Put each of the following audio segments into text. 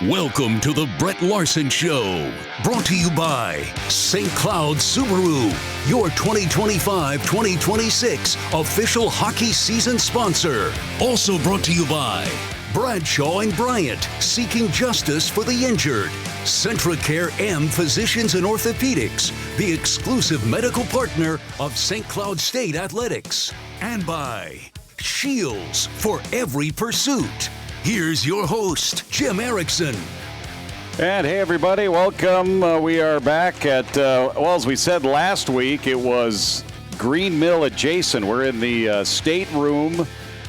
Welcome to the Brett Larson Show, brought to you by St. Cloud Subaru, your 2025-2026 official hockey season sponsor. Also brought to you by Bradshaw and Bryant, seeking justice for the injured. Centracare M Physicians and Orthopedics, the exclusive medical partner of St. Cloud State Athletics. And by Shields for every pursuit. Here's your host, Jim Erickson. And hey, everybody, welcome. We are back at, as we said last week, it was Green Mill adjacent. We're in the state room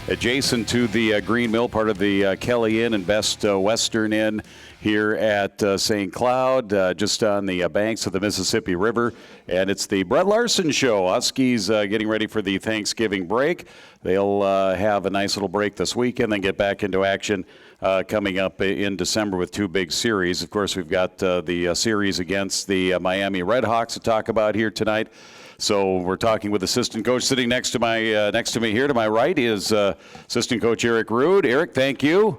adjacent to the Green Mill, part of the Kelly Inn and Best Western Inn here at St. Cloud, just on the banks of the Mississippi River. And it's the Brett Larson Show. Huskies getting ready for the Thanksgiving break. They'll have a nice little break this weekend, then get back into action coming up in December with two big series. Of course, we've got the series against the Miami Redhawks to talk about here tonight. So we're talking with assistant coach sitting next to me here to my right is assistant coach Eric Rude. Eric, thank you.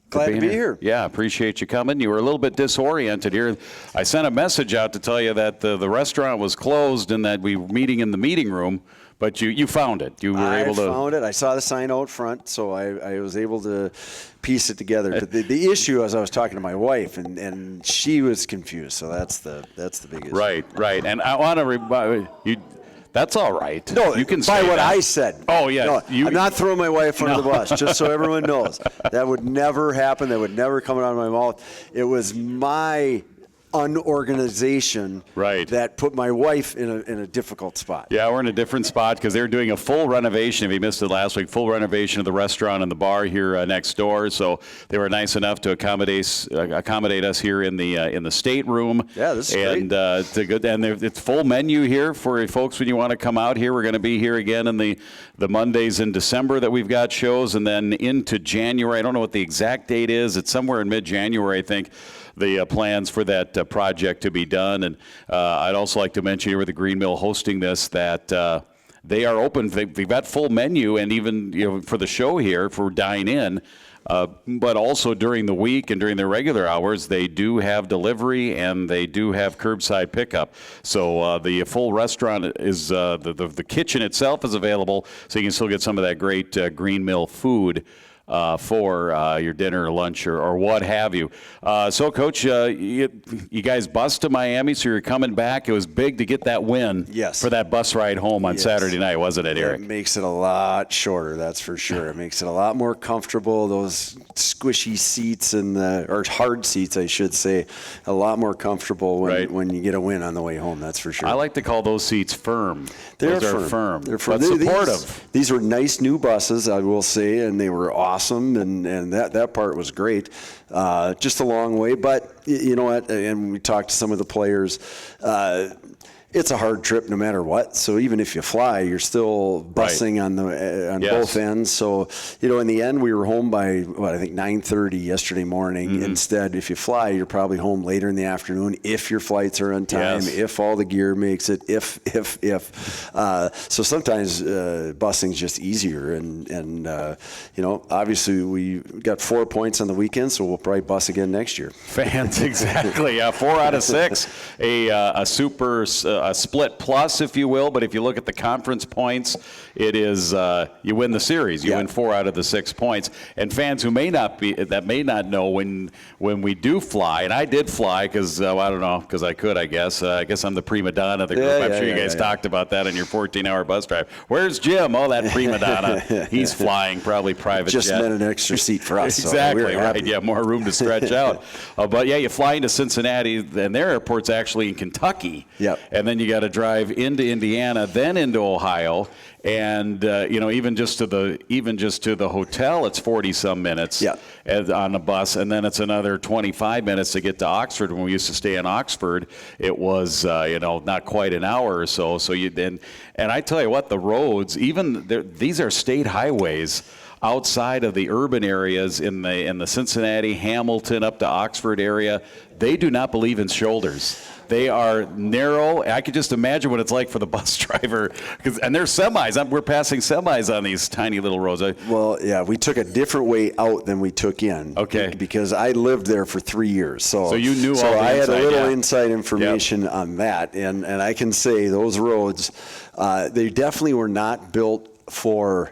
Glad to be here. Yeah, appreciate you coming. You were a little bit disoriented here. I sent a message out to tell you that the restaurant was closed and that we were meeting in the meeting room, but you found it. You were able to. I found it. I saw the sign out front, so I was able to piece it together. But the issue was I was talking to my wife, and she was confused. So that's the big issue. Right. And I want to remind you. That's all right. No, you can by say what that. I said. Oh, yeah. No, I'm not throwing my wife under the bus, just so everyone knows. That would never happen. That would never come out of my mouth. It was my unorganization that put my wife in a difficult spot. Yeah, we're in a different spot because they're doing a full renovation. If you missed it last week, full renovation of the restaurant and the bar here next door. So they were nice enough to accommodate us here in the stateroom. Yeah, this is great. And it's full menu here for folks when you want to come out here. We're going to be here again in the Mondays in December that we've got shows, and then into January. I don't know what the exact date is. It's somewhere in mid-January, I think. The plans for that project to be done. And I'd also like to mention here with the Green Mill hosting this that they are open. They've got full menu, and even for the show here for dine-in, but also during the week and during their regular hours, they do have delivery and they do have curbside pickup. So the full restaurant is the kitchen itself is available, so you can still get some of that great Green Mill food for your dinner or lunch or what have you. So, Coach, you guys bus to Miami, so you're coming back. It was big to get that win for that bus ride home on Saturday night, wasn't it, Eric? It makes it a lot shorter, that's for sure. It makes it a lot more comfortable. Those squishy seats or hard seats, I should say, a lot more comfortable when you get a win on the way home, that's for sure. I like to call those seats firm. They're firm. They're firm. But supportive. These were nice new buses, I will say, and they were awesome, and that part was great. Just a long way, but you know what? And we talked to some of the players. It's a hard trip no matter what. So even if you fly, you're still busing on both ends. So in the end, we were home by I think 9:30 yesterday morning. Mm-hmm. Instead, if you fly, you're probably home later in the afternoon if your flights are on time, if all the gear makes it, if. So sometimes busing's just easier, and obviously we got 4 points on the weekend, so we'll probably bus again next year. Fans, exactly. 4 out of 6, a super. A split plus, if you will, but if you look at the conference points, it is you win the series. You win 4 out of the 6 points. And fans who may not know when we do fly, and I did fly because I don't know, because I could, I guess. I guess I'm the prima donna of the group. I'm sure you guys talked about that on your 14-hour bus drive. Where's Jim? Oh, that prima donna. He's flying, probably private just jet. meant an extra seat for us. Exactly, so right. Yeah, more room to stretch out. But you fly into Cincinnati, and their airport's actually in Kentucky. Yep. And then you got to drive into Indiana, then into Ohio, and even just to the hotel, it's 40-some minutes on a bus, and then it's another 25 minutes to get to Oxford. When we used to stay in Oxford, it was not quite an hour or so. So and I tell you what, the roads, these are state highways. outside of the urban areas in the Cincinnati, Hamilton, up to Oxford area, they do not believe in shoulders. They are narrow. I could just imagine what it's like for the bus driver. And they're semis. We're passing semis on these tiny little roads. Well, yeah, we took a different way out than we took in. Okay. Because I lived there for 3 years. So you knew all the So I had a little yeah. inside information on that. And I can say those roads, they definitely were not built for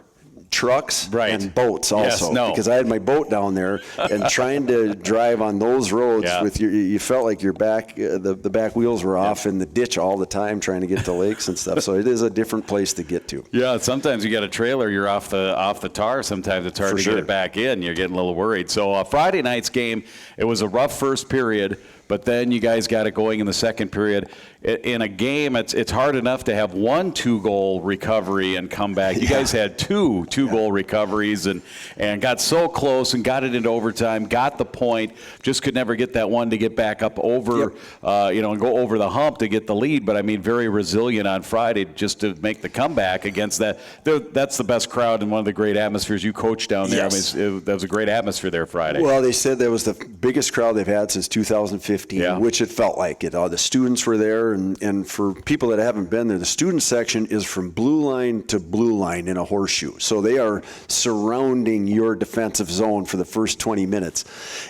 trucks right. and boats also, yes, no. because I had my boat down there, and trying to drive on those roads yeah. with you felt like your back, the back wheels were off in the ditch all the time trying to get to lakes and stuff. So it is a different place to get to. Yeah, sometimes you got a trailer, you're off the tar. Sometimes it's hard to get it back in. You're getting a little worried. So Friday night's game, it was a rough first period, but then you guys got it going in the second period. In a game, it's hard enough to have 1 2-goal recovery and come back. You guys had two goal recoveries and got so close and got it into overtime, got the point, just could never get that one to get back up over, and go over the hump to get the lead. But I mean, very resilient on Friday just to make the comeback against that. That's the best crowd and one of the great atmospheres you coached down there. Yes. I mean, that was a great atmosphere there Friday. Well, they said that was the biggest crowd they've had since 2015, which it felt like it. The students were there, and for people that haven't been there, the student section is from blue line to blue line in a horseshoe. So they are surrounding your defensive zone for the first 20 minutes.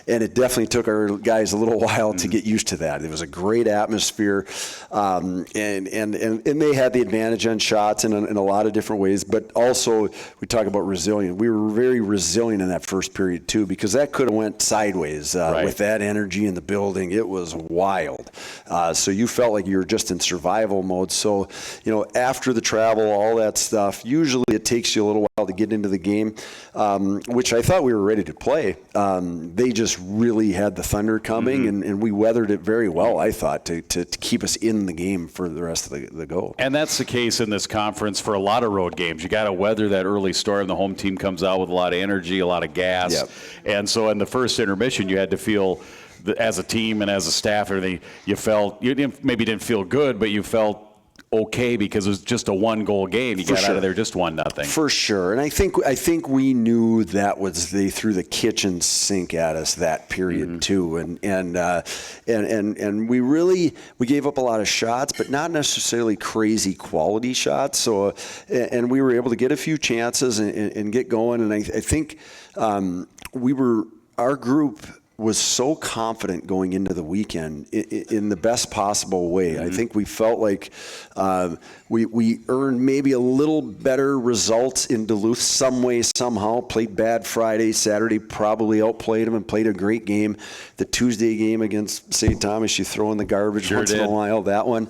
And it definitely took our guys a little while to get used to that. It was a great atmosphere, and they had the advantage on shots in a lot of different ways. But also, we talk about resilient. We were very resilient in that first period, too, because that could have went sideways with that energy in the building. It was wild. So you felt like you were just in survival mode. So, after the travel, all that stuff, usually it takes you a little while to get into the game, which I thought we were ready to play. They just really had the thunder coming, and we weathered it very well, I thought, to keep us in the game for the rest of the go. And that's the case in this conference for a lot of road games. You got to weather that early storm. The home team comes out with a lot of energy, a lot of gas. Yep. And so in the first intermission, you had to feel, as a team and as a staff, you maybe didn't feel good, but you felt okay because it was just a 1-goal game. You got out of there just 1-0. For sure. And I think we knew that was they threw the kitchen sink at us that period too. And we gave up a lot of shots, but not necessarily crazy quality shots. So and we were able to get a few chances and get going. And I think our group was so confident going into the weekend in the best possible way. I think we felt like we earned maybe a little better results in Duluth some way, somehow. Played bad Friday. Saturday probably outplayed them and played a great game. The Tuesday game against St. Thomas, you throw in the garbage once in a while, that one.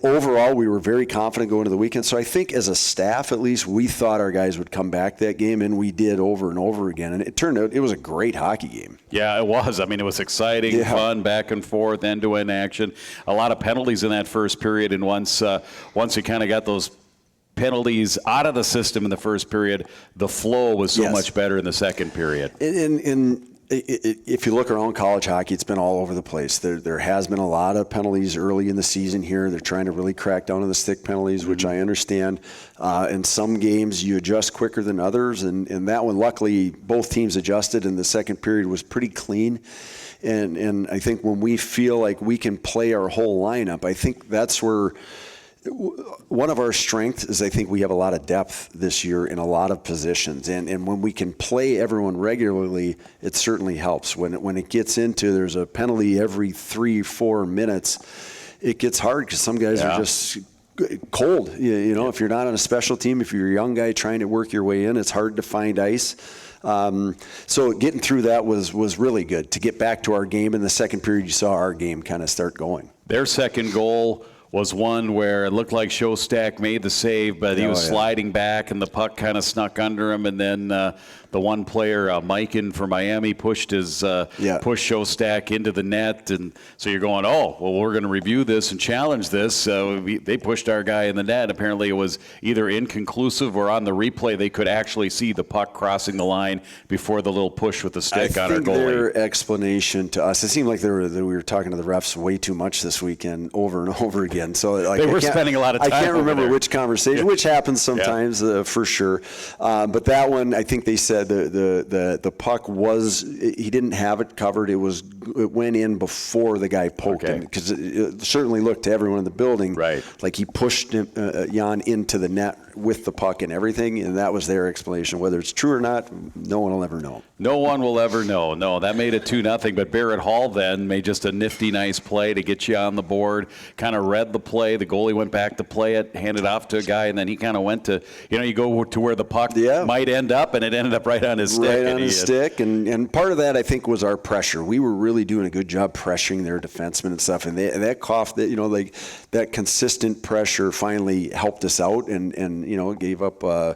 Overall, we were very confident going into the weekend. So I think as a staff, at least, we thought our guys would come back that game, and we did over and over again. And it turned out it was a great hockey game. Yeah, it was. I mean, it was exciting, fun, back and forth, end-to-end action. A lot of penalties in that first period, and once you kind of got those penalties out of the system in the first period, the flow was so much better in the second period. And if you look around college hockey, it's been all over the place. There has been a lot of penalties early in the season here. They're trying to really crack down on the stick penalties, which I understand. In some games, you adjust quicker than others, and that one, luckily, both teams adjusted, and the second period was pretty clean. And I think when we feel like we can play our whole lineup, I think that's where one of our strengths is I think we have a lot of depth this year in a lot of positions. And when we can play everyone regularly, it certainly helps. When it gets into there's a penalty every 3-4 minutes, it gets hard because some guys are just cold. If you're not on a special team, if you're a young guy trying to work your way in, it's hard to find ice. So getting through that was really good. To get back to our game in the second period, you saw our game kind of start going. Their second goal was one where it looked like Shostak made the save, but he was sliding back, and the puck kind of snuck under him, and then the one player, Mikan for Miami, pushed his push show stack into the net. And so you're going, oh, well, we're going to review this and challenge this. They pushed our guy in the net. Apparently it was either inconclusive or on the replay they could actually see the puck crossing the line before the little push with the stick on our goalie. Their explanation to us, it seemed like we were talking to the refs way too much this weekend over and over again. So like, they were spending a lot of time. I can't remember which conversation, which happens sometimes for sure. But that one, I think they said the puck he didn't have it covered. It went in before the guy poked him, because it certainly looked to everyone in the building like he pushed Jan into the net with the puck and everything, and that was their explanation. Whether it's true or not, no one will ever know. No one will ever know. No, that made it 2-0. But Barrett Hall then made just a nifty, nice play to get you on the board. Kind of read the play. The goalie went back to play it, handed off to a guy, and then he kind of went to, you go to where the puck might end up, and it ended up right on his stick. Right on his stick, and part of that, I think, was our pressure. We were really doing a good job pressuring their defensemen and stuff, and that cough, that consistent pressure finally helped us out, and gave up, right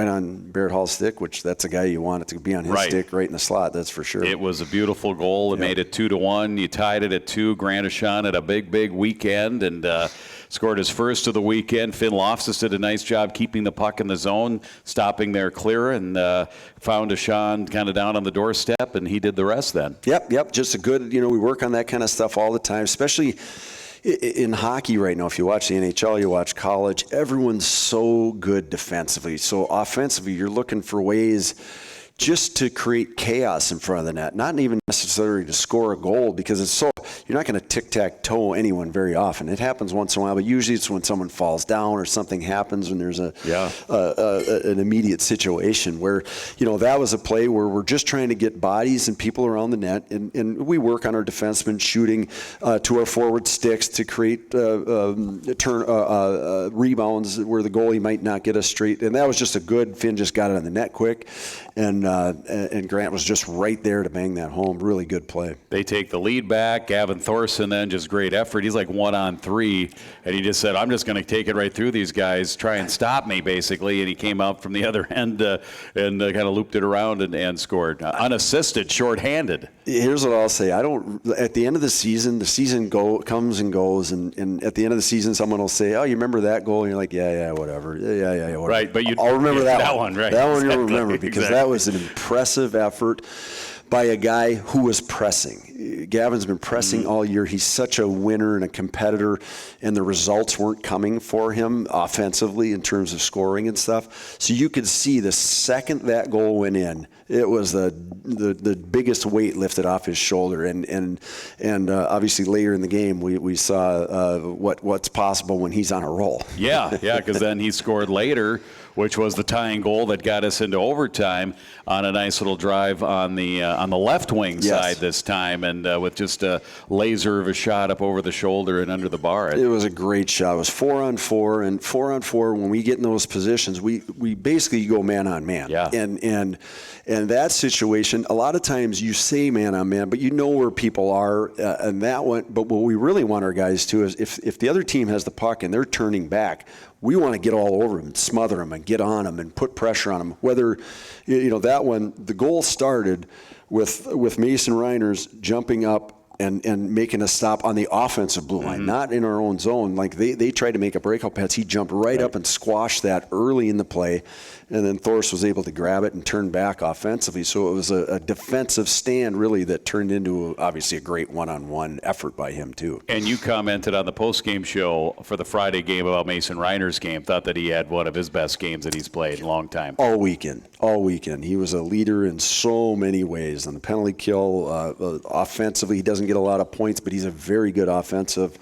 on Barrett Hall's stick, which that's a guy you want it to be on his stick, right in the slot. That's for sure. It was a beautiful goal. It made it 2-1. You tied it at 2. Grant Ashan had a big weekend and scored his first of the weekend. Finn Loftus did a nice job keeping the puck in the zone, stopping their clear, and found Ashan kind of down on the doorstep, and he did the rest then. Yep. Just a good, we work on that kind of stuff all the time, especially in hockey right now. If you watch the NHL, you watch college, everyone's so good defensively. So offensively, you're looking for ways just to create chaos in front of the net, not even necessarily to score a goal, because you're not going to tic-tac-toe anyone very often. It happens once in a while, but usually it's when someone falls down or something happens when there's an immediate situation where, that was a play where we're just trying to get bodies and people around the net, and we work on our defensemen shooting to our forward sticks to create rebounds where the goalie might not get us straight. And that was just Finn just got it on the net quick, and Grant was just right there to bang that home. Really good play. They take the lead back. Gavin Thorson then, just great effort. He's like 1-on-3, and he just said, I'm just going to take it right through these guys, try and stop me, basically. And he came out from the other end and kind of looped it around and scored. Unassisted, shorthanded. Here's what I'll say. At the end of the season comes and goes, and at the end of the season, someone will say, oh, you remember that goal? And you're like, yeah, whatever. Yeah, whatever. Right, but I'll remember that one. Right. That one you'll remember, because that was an impressive effort by a guy who was pressing. Gavin's been pressing all year. He's such a winner and a competitor, and the results weren't coming for him offensively in terms of scoring and stuff. So you could see the second that goal went in, it was the biggest weight lifted off his shoulder. And obviously later in the game, we saw what's possible when he's on a roll. Yeah, because then he scored later, which was the tying goal that got us into overtime on a nice little drive on the left wing side this time, and with just a laser of a shot up over the shoulder and under the bar. It was a great shot. It was 4-on-4, and 4-on-4, when we get in those positions, we basically go man on man. Yeah. And that situation, a lot of times you say man on man, but you know where people are, and that one. But what we really want our guys to is, if the other team has the puck and they're turning back, we want to get all over them and smother them and get on them and put pressure on them. Whether, that one, the goal started with Mason Reiners jumping up and making a stop on the offensive blue line, not in our own zone. Like they tried to make a breakout pass. He jumped right up and squashed that early in the play, and then Thorst was able to grab it and turn back offensively. So it was a defensive stand, really, that turned into, obviously, a great one-on-one effort by him, too. And you commented on the post-game show for the Friday game about Mason Reiner's game, thought that he had one of his best games that he's played in a long time. All weekend. He was a leader in so many ways. On the penalty kill, offensively, he doesn't get a lot of points, but he's a very good offensive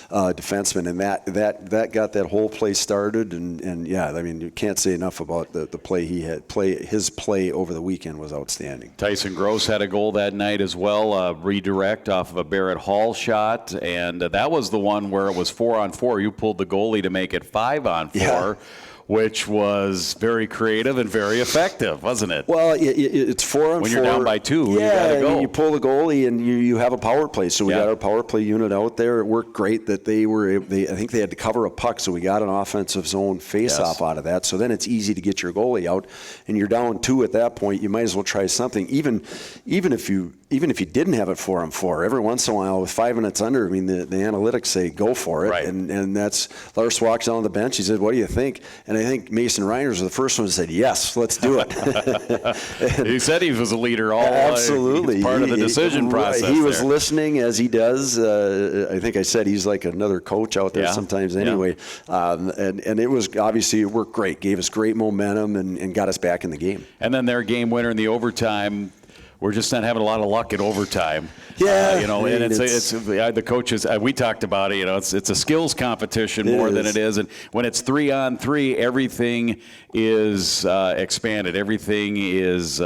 defenseman, and that got that whole play started. And you can't say enough about the play he had. His play over the weekend was outstanding. Tyson Gross had a goal that night as well, redirect off of a Barrett Hall shot, and that was the one where it was 4-on-4. You pulled the goalie to make it 5-on-4. which was very creative and very effective, wasn't it? Well, it's 4-on-4. When you're down by 2, you got to go. You pull the goalie and you have a power play. So we got our power play unit out there. It worked great that I think they had to cover a puck, so we got an offensive zone face-off out of that. So then it's easy to get your goalie out, and you're down 2 at that point. You might as well try something, even if you didn't have it 4-on-4. Every once in a while, with 5 minutes under, I mean, the analytics say go for it, right. and that's Lars walks down the bench. He said, "What do you think?" And I think Mason Reiners was the first one who said, "Yes, let's do it." He said he was a leader all absolutely part of the decision process. He was listening as he does. I think I said he's like another coach out there sometimes anyway. And it was obviously it worked great, gave us great momentum and got us back in the game. And then their game winner in the overtime. We're just not having a lot of luck in overtime. Yeah, and it's the coaches. We talked about it. It's a skills competition more than it is. And when it's 3-on-3, everything is expanded. Everything is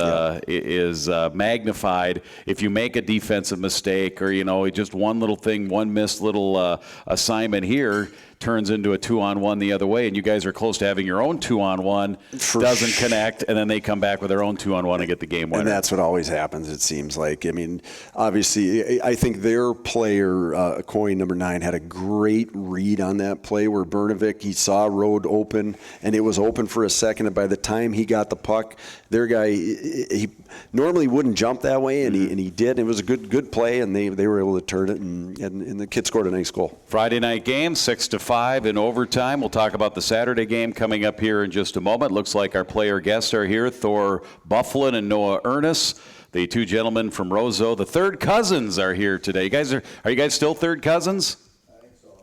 magnified. If you make a defensive mistake or just one little thing, one missed little assignment here, turns into a 2-on-1 the other way, and you guys are close to having your own 2-on-1, doesn't connect, and then they come back with their own 2-on-1 and get the game winner. And that's what always happens, it seems like. I mean, obviously, I think their player, Coin number 9, had a great read on that play where Bernovic, he saw a road open, and it was open for a second, and by the time he got the puck, their guy, he normally wouldn't jump that way, and he did. It was a good play, and they were able to turn it, and the kid scored a nice goal. Friday night game, 6-5 in overtime. We'll talk about the Saturday game coming up here in just a moment. Looks like our player guests are here, Thor Bufflin and Noah Ernest, the 2 gentlemen from Roseau. The third cousins are here today. Are you guys still third cousins?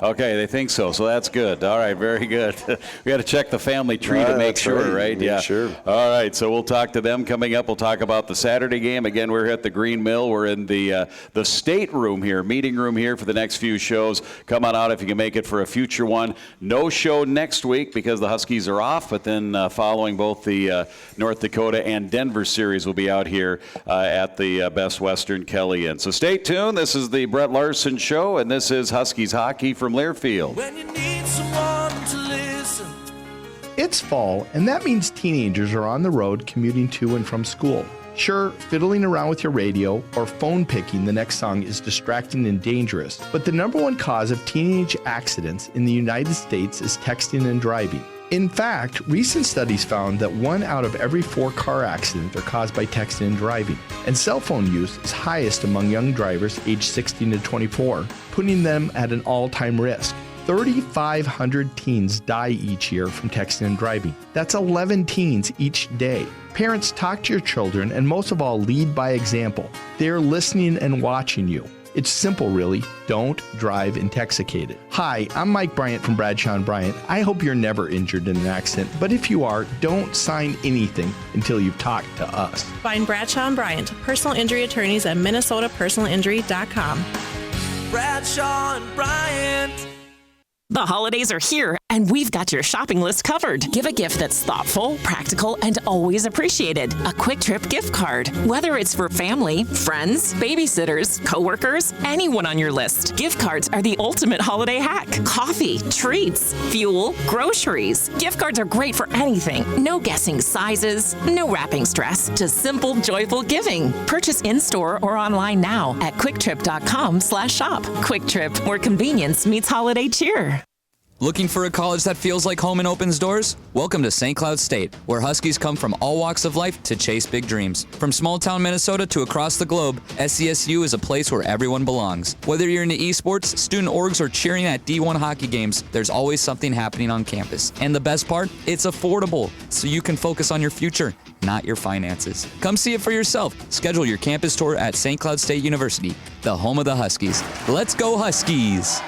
Okay, they think so, so that's good. All right, very good. We got to check the family tree to make sure, right? Yeah, sure. All right, so we'll talk to them coming up. We'll talk about the Saturday game. Again, we're at the Green Mill. We're in the stateroom here, meeting room here for the next few shows. Come on out if you can make it for a future one. No show next week because the Huskies are off, but then following both the North Dakota and Denver series, we'll be out here at the Best Western Kelly Inn. So stay tuned. This is the Brett Larson Show, and this is Huskies Hockey from Learfield. When you need someone to listen. It's fall, and that means teenagers are on the road commuting to and from school. Sure, fiddling around with your radio or phone picking the next song is distracting and dangerous, but the number one cause of teenage accidents in the United States is texting and driving. In fact, recent studies found that 1 out of every 4 car accidents are caused by texting and driving, and cell phone use is highest among young drivers aged 16 to 24, putting them at an all-time risk. 3,500 teens die each year from texting and driving. That's 11 teens each day. Parents, talk to your children, and most of all, lead by example. They're listening and watching you. It's simple, really. Don't drive intoxicated. Hi, I'm Mike Bryant from Bradshaw & Bryant. I hope you're never injured in an accident, but if you are, don't sign anything until you've talked to us. Find Bradshaw & Bryant, personal injury attorneys at minnesotapersonalinjury.com. Bradshaw & Bryant. The holidays are here, and we've got your shopping list covered. Give a gift that's thoughtful, practical, and always appreciated. A Quick Trip gift card. Whether it's for family, friends, babysitters, coworkers, anyone on your list, gift cards are the ultimate holiday hack. Coffee, treats, fuel, groceries. Gift cards are great for anything. No guessing sizes, no wrapping stress, just simple, joyful giving. Purchase in-store or online now at quicktrip.com/shop. Quick Trip, where convenience meets holiday cheer. Looking for a college that feels like home and opens doors? Welcome to St. Cloud State, where Huskies come from all walks of life to chase big dreams. From small town Minnesota to across the globe, SCSU is a place where everyone belongs. Whether you're into esports, student orgs, or cheering at D1 hockey games, there's always something happening on campus. And the best part? It's affordable, so you can focus on your future, not your finances. Come see it for yourself. Schedule your campus tour at St. Cloud State University, the home of the Huskies. Let's go Huskies!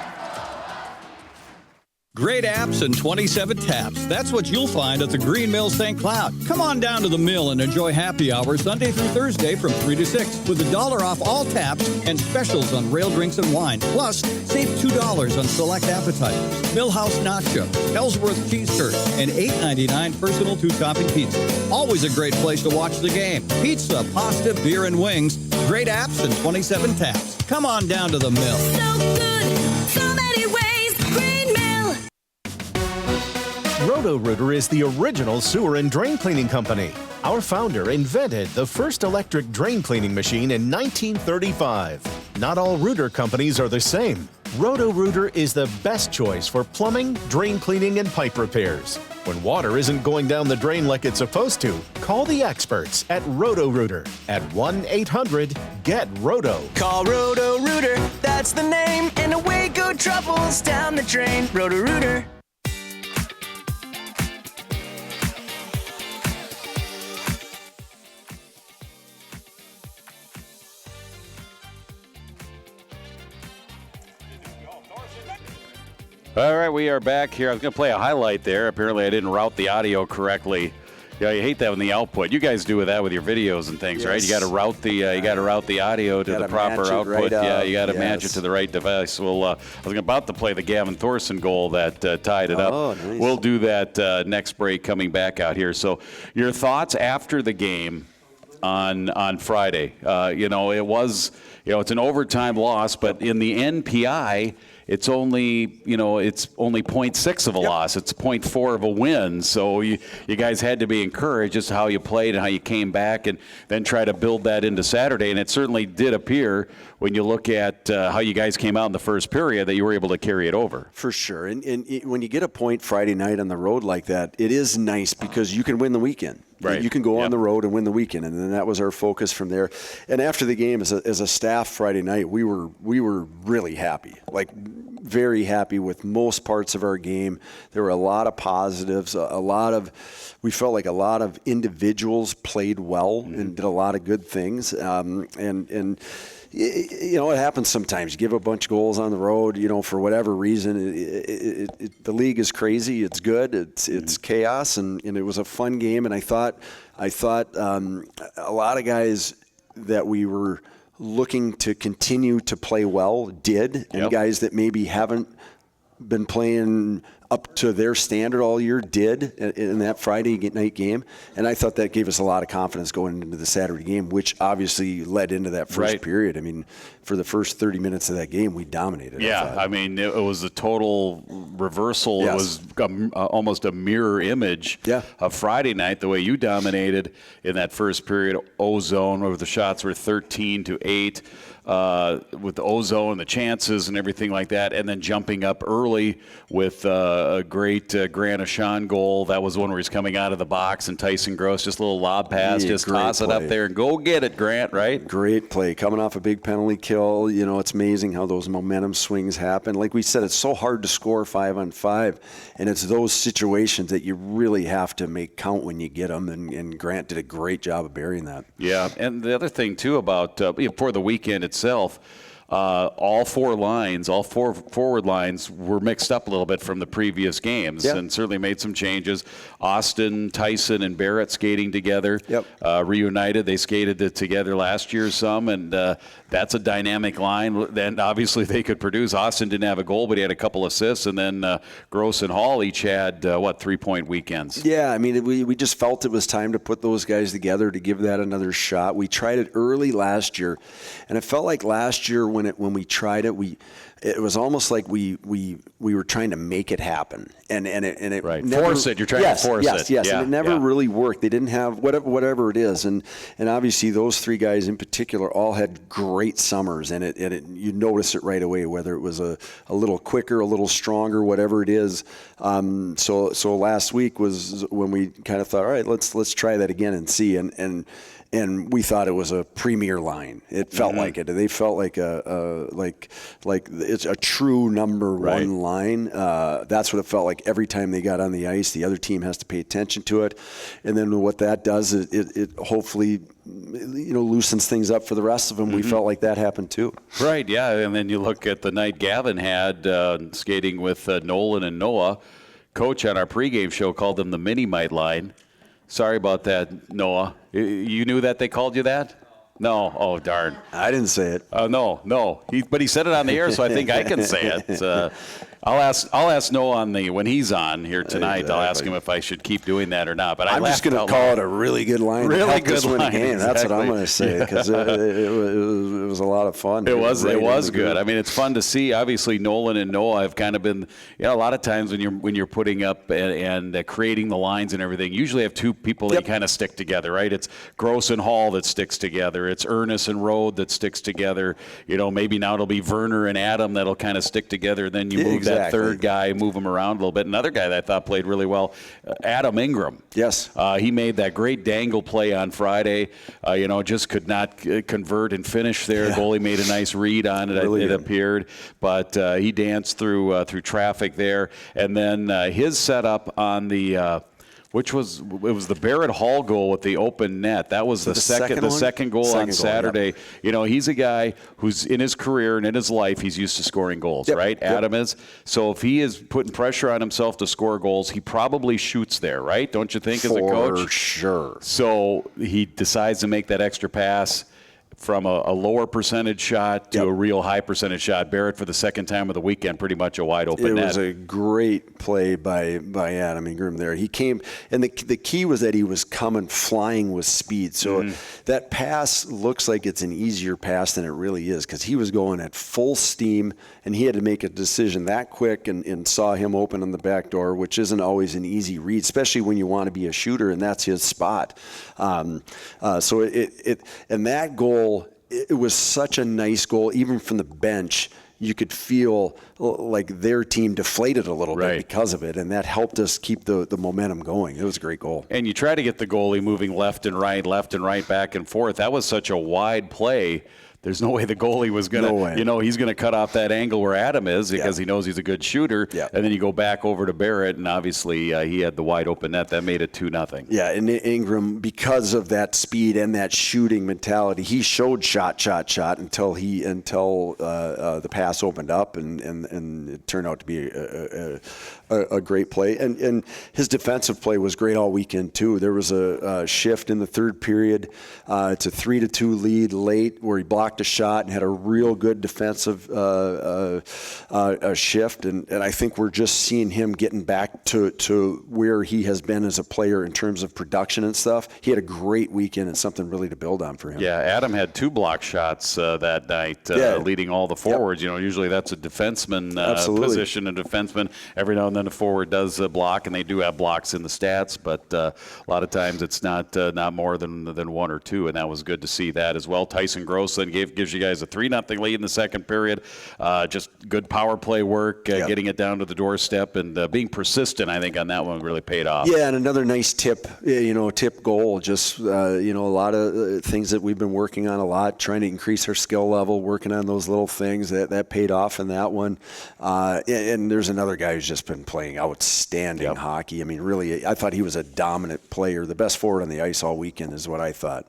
Great apps and 27 taps. That's what you'll find at the Green Mill St. Cloud. Come on down to the mill and enjoy happy hour Sunday through Thursday from 3 to 6 with $1 off all taps and specials on rail drinks and wine. Plus, save $2 on select appetizers, Millhouse Nacho, Ellsworth Cheese Curd, and $8.99 personal 2-topping pizza. Always a great place to watch the game. Pizza, pasta, beer, and wings. Great apps and 27 taps. Come on down to the mill. So good, so many ways. Green Mill. Roto-Rooter is the original sewer and drain cleaning company. Our founder invented the first electric drain cleaning machine in 1935. Not all rooter companies are the same. Roto-Rooter is the best choice for plumbing, drain cleaning, and pipe repairs. When water isn't going down the drain like it's supposed to, call the experts at Roto-Rooter at 1-800-GET-ROTO. Call Roto-Rooter, that's the name, and away go troubles down the drain. Roto-Rooter. All right, we are back here. I was going to play a highlight there. Apparently, I didn't route the audio correctly. Yeah, you hate that in the output. You guys do that with your videos and things, right? You got to route the audio to the proper output. You got to match it to the right device. Well, I was about to play the Gavin Thorson goal that tied it up. Nice. We'll do that next break coming back out here. So, your thoughts after the game on Friday? It was it's an overtime loss, but in the NPI. It's only 0.6 of a loss. It's 0.4 of a win. So you guys had to be encouraged as to how you played and how you came back and then try to build that into Saturday. And it certainly did appear when you look at how you guys came out in the first period that you were able to carry it over. For sure. And when you get a point Friday night on the road like that, it is nice because you can win the weekend. Right. You can go on the road and win the weekend, and then that was our focus from there. And after the game, as a staff Friday night, we were really happy, like very happy with most parts of our game. There were a lot of positives, we felt like a lot of individuals played well and did a lot of good things, and. It happens sometimes. You give a bunch of goals on the road, for whatever reason. The league is crazy. It's good. It's chaos, and it was a fun game. And I thought a lot of guys that we were looking to continue to play well did, and guys that maybe haven't been playing up to their standard all year did in that Friday night game. And I thought that gave us a lot of confidence going into the Saturday game, which obviously led into that first period. I mean, for the first 30 minutes of that game, we dominated. Yeah, I mean, it was a total reversal. Yes. It was almost a mirror image of Friday night, the way you dominated in that first period. Ozone, where the shots were 13-8. With the ozone and the chances and everything like that, and then jumping up early with a great Grant Ashan goal. That was one where he's coming out of the box, and Tyson Gross, just a little lob pass, just toss it up there and go get it, Grant, right? Great play. Coming off a big penalty kill, it's amazing how those momentum swings happen. Like we said, it's so hard to score 5-on-5, and it's those situations that you really have to make count when you get them, and Grant did a great job of burying that. Yeah, and the other thing, too, about for the weekend itself, all four forward lines were mixed up a little bit from the previous games, and certainly made some changes. Austin, Tyson, and Barrett skating together, reunited. They skated together last year some, and that's a dynamic line. Then obviously they could produce. Austin didn't have a goal, but he had a couple assists, and then Gross and Hall each had 3-point weekends. Yeah, I mean, we just felt it was time to put those guys together to give that another shot. We tried it early last year, and it felt like last year when we tried it, it was almost like we were trying to make it happen, and it right. Never, force it. You're trying to force it. Yes, and it never really worked. They didn't have whatever it is, and obviously those three guys in particular all had great summers, and you notice it right away, whether it was a little quicker, a little stronger, whatever it is. So last week was when we kind of thought, all right, let's try that again and see, and we thought it was a premier line. It felt like it. They felt like it's a true number one line. That's what it felt like every time they got on the ice. The other team has to pay attention to it, and then what that does is it hopefully loosens things up for the rest of them. We felt like that happened too. Right. Yeah. And then you look at the night Gavin had skating with Nolan and Noah. Coach on our pregame show called them the mini-mite line. Sorry about that, Noah. You knew that they called you that? No. Oh, darn. I didn't say it. No. But he said it on the air, so I think I can say it. I'll ask Noah on when he's on here tonight. I'll ask him if I should keep doing that or not. But I'm just going to call it a really good line. Really good line. Exactly. That's what I'm going to say, because it was a lot of fun. It was good. I mean, it's fun to see. Obviously, Nolan and Noah have kind of been, a lot of times when you're putting up and creating the lines and everything, you usually have two people that kind of stick together, right? It's Gross and Hall that sticks together. It's Ernest and Rode that sticks together. Maybe now it'll be Werner and Adam that'll kind of stick together. Then you move that third guy, move him around a little bit. Another guy that I thought played really well, Adam Ingram. Yes. He made that great dangle play on Friday. Just could not convert and finish there. Goalie made a nice read on it. Really it appeared, but he danced through traffic there, and then his setup on the. It was the Barrett Hall goal with the open net. That was the second goal on Saturday. Yep. He's a guy who's in his career and in his life, he's used to scoring goals, right? Yep. Adam is. So if he is putting pressure on himself to score goals, he probably shoots there, right? Don't you think, as a coach? For sure. So he decides to make that extra pass from a lower percentage shot to a real high percentage shot. Barrett, for the second time of the weekend, pretty much a wide open net. It was a great play by Adam Ingram there. He came, and the key was that he was coming flying with speed. So that pass looks like it's an easier pass than it really is, because he was going at full steam, and he had to make a decision that quick, and saw him open on the back door, which isn't always an easy read, especially when you want to be a shooter, and that's his spot. And that goal, it was such a nice goal. Even from the bench, you could feel like their team deflated a little bit because of it, and that helped us keep the momentum going. It was a great goal. And you try to get the goalie moving left and right, back and forth. That was such a wide play. There's no way the goalie was going to, he's going to cut off that angle where Adam is, because he knows he's a good shooter. Yeah. And then you go back over to Barrett, and obviously he had the wide open net. That made it 2-0. Yeah, and Ingram, because of that speed and that shooting mentality, he showed shot until the pass opened up, and it turned out to be a great play. And his defensive play was great all weekend too. There was a shift in the third period to 3-2 lead late, where he blocked a shot and had a real good defensive shift, and I think we're just seeing him getting back to where he has been as a player in terms of production and stuff. He had a great weekend, and something really to build on for him. Yeah, Adam had 2 block shots that night, leading all the forwards. Usually that's a defenseman position, a defenseman. Every now and then a forward does block, and they do have blocks in the stats, but a lot of times it's not more than 1 or 2, and that was good to see that as well. Tyson Gross then gives you guys a 3-0 lead in the second period. Just good power play work, getting it down to the doorstep, and being persistent, I think, on that one really paid off. Yeah, and another nice tip goal. Just, a lot of things that we've been working on a lot, trying to increase our skill level, working on those little things. That paid off in that one. And there's another guy who's just been playing outstanding hockey. I mean, really, I thought he was a dominant player. The best forward on the ice all weekend is what I thought,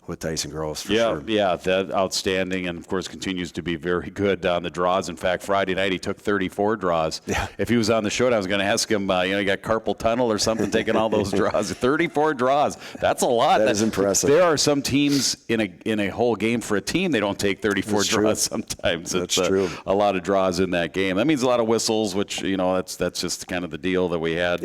with Tyson Gross, for sure. Yeah, that outstanding, and of course continues to be very good on the draws. In fact, Friday night he took 34 draws. Yeah. If he was on the show, I was going to ask him, he got carpal tunnel or something, taking all those draws. 34 draws. That's a lot. That is impressive. There are some teams in a whole game for a team, they don't take 34 That's draws true. sometimes. That's it's true. A lot of draws in that game. That means a lot of whistles, which, that's just kind of the deal that we had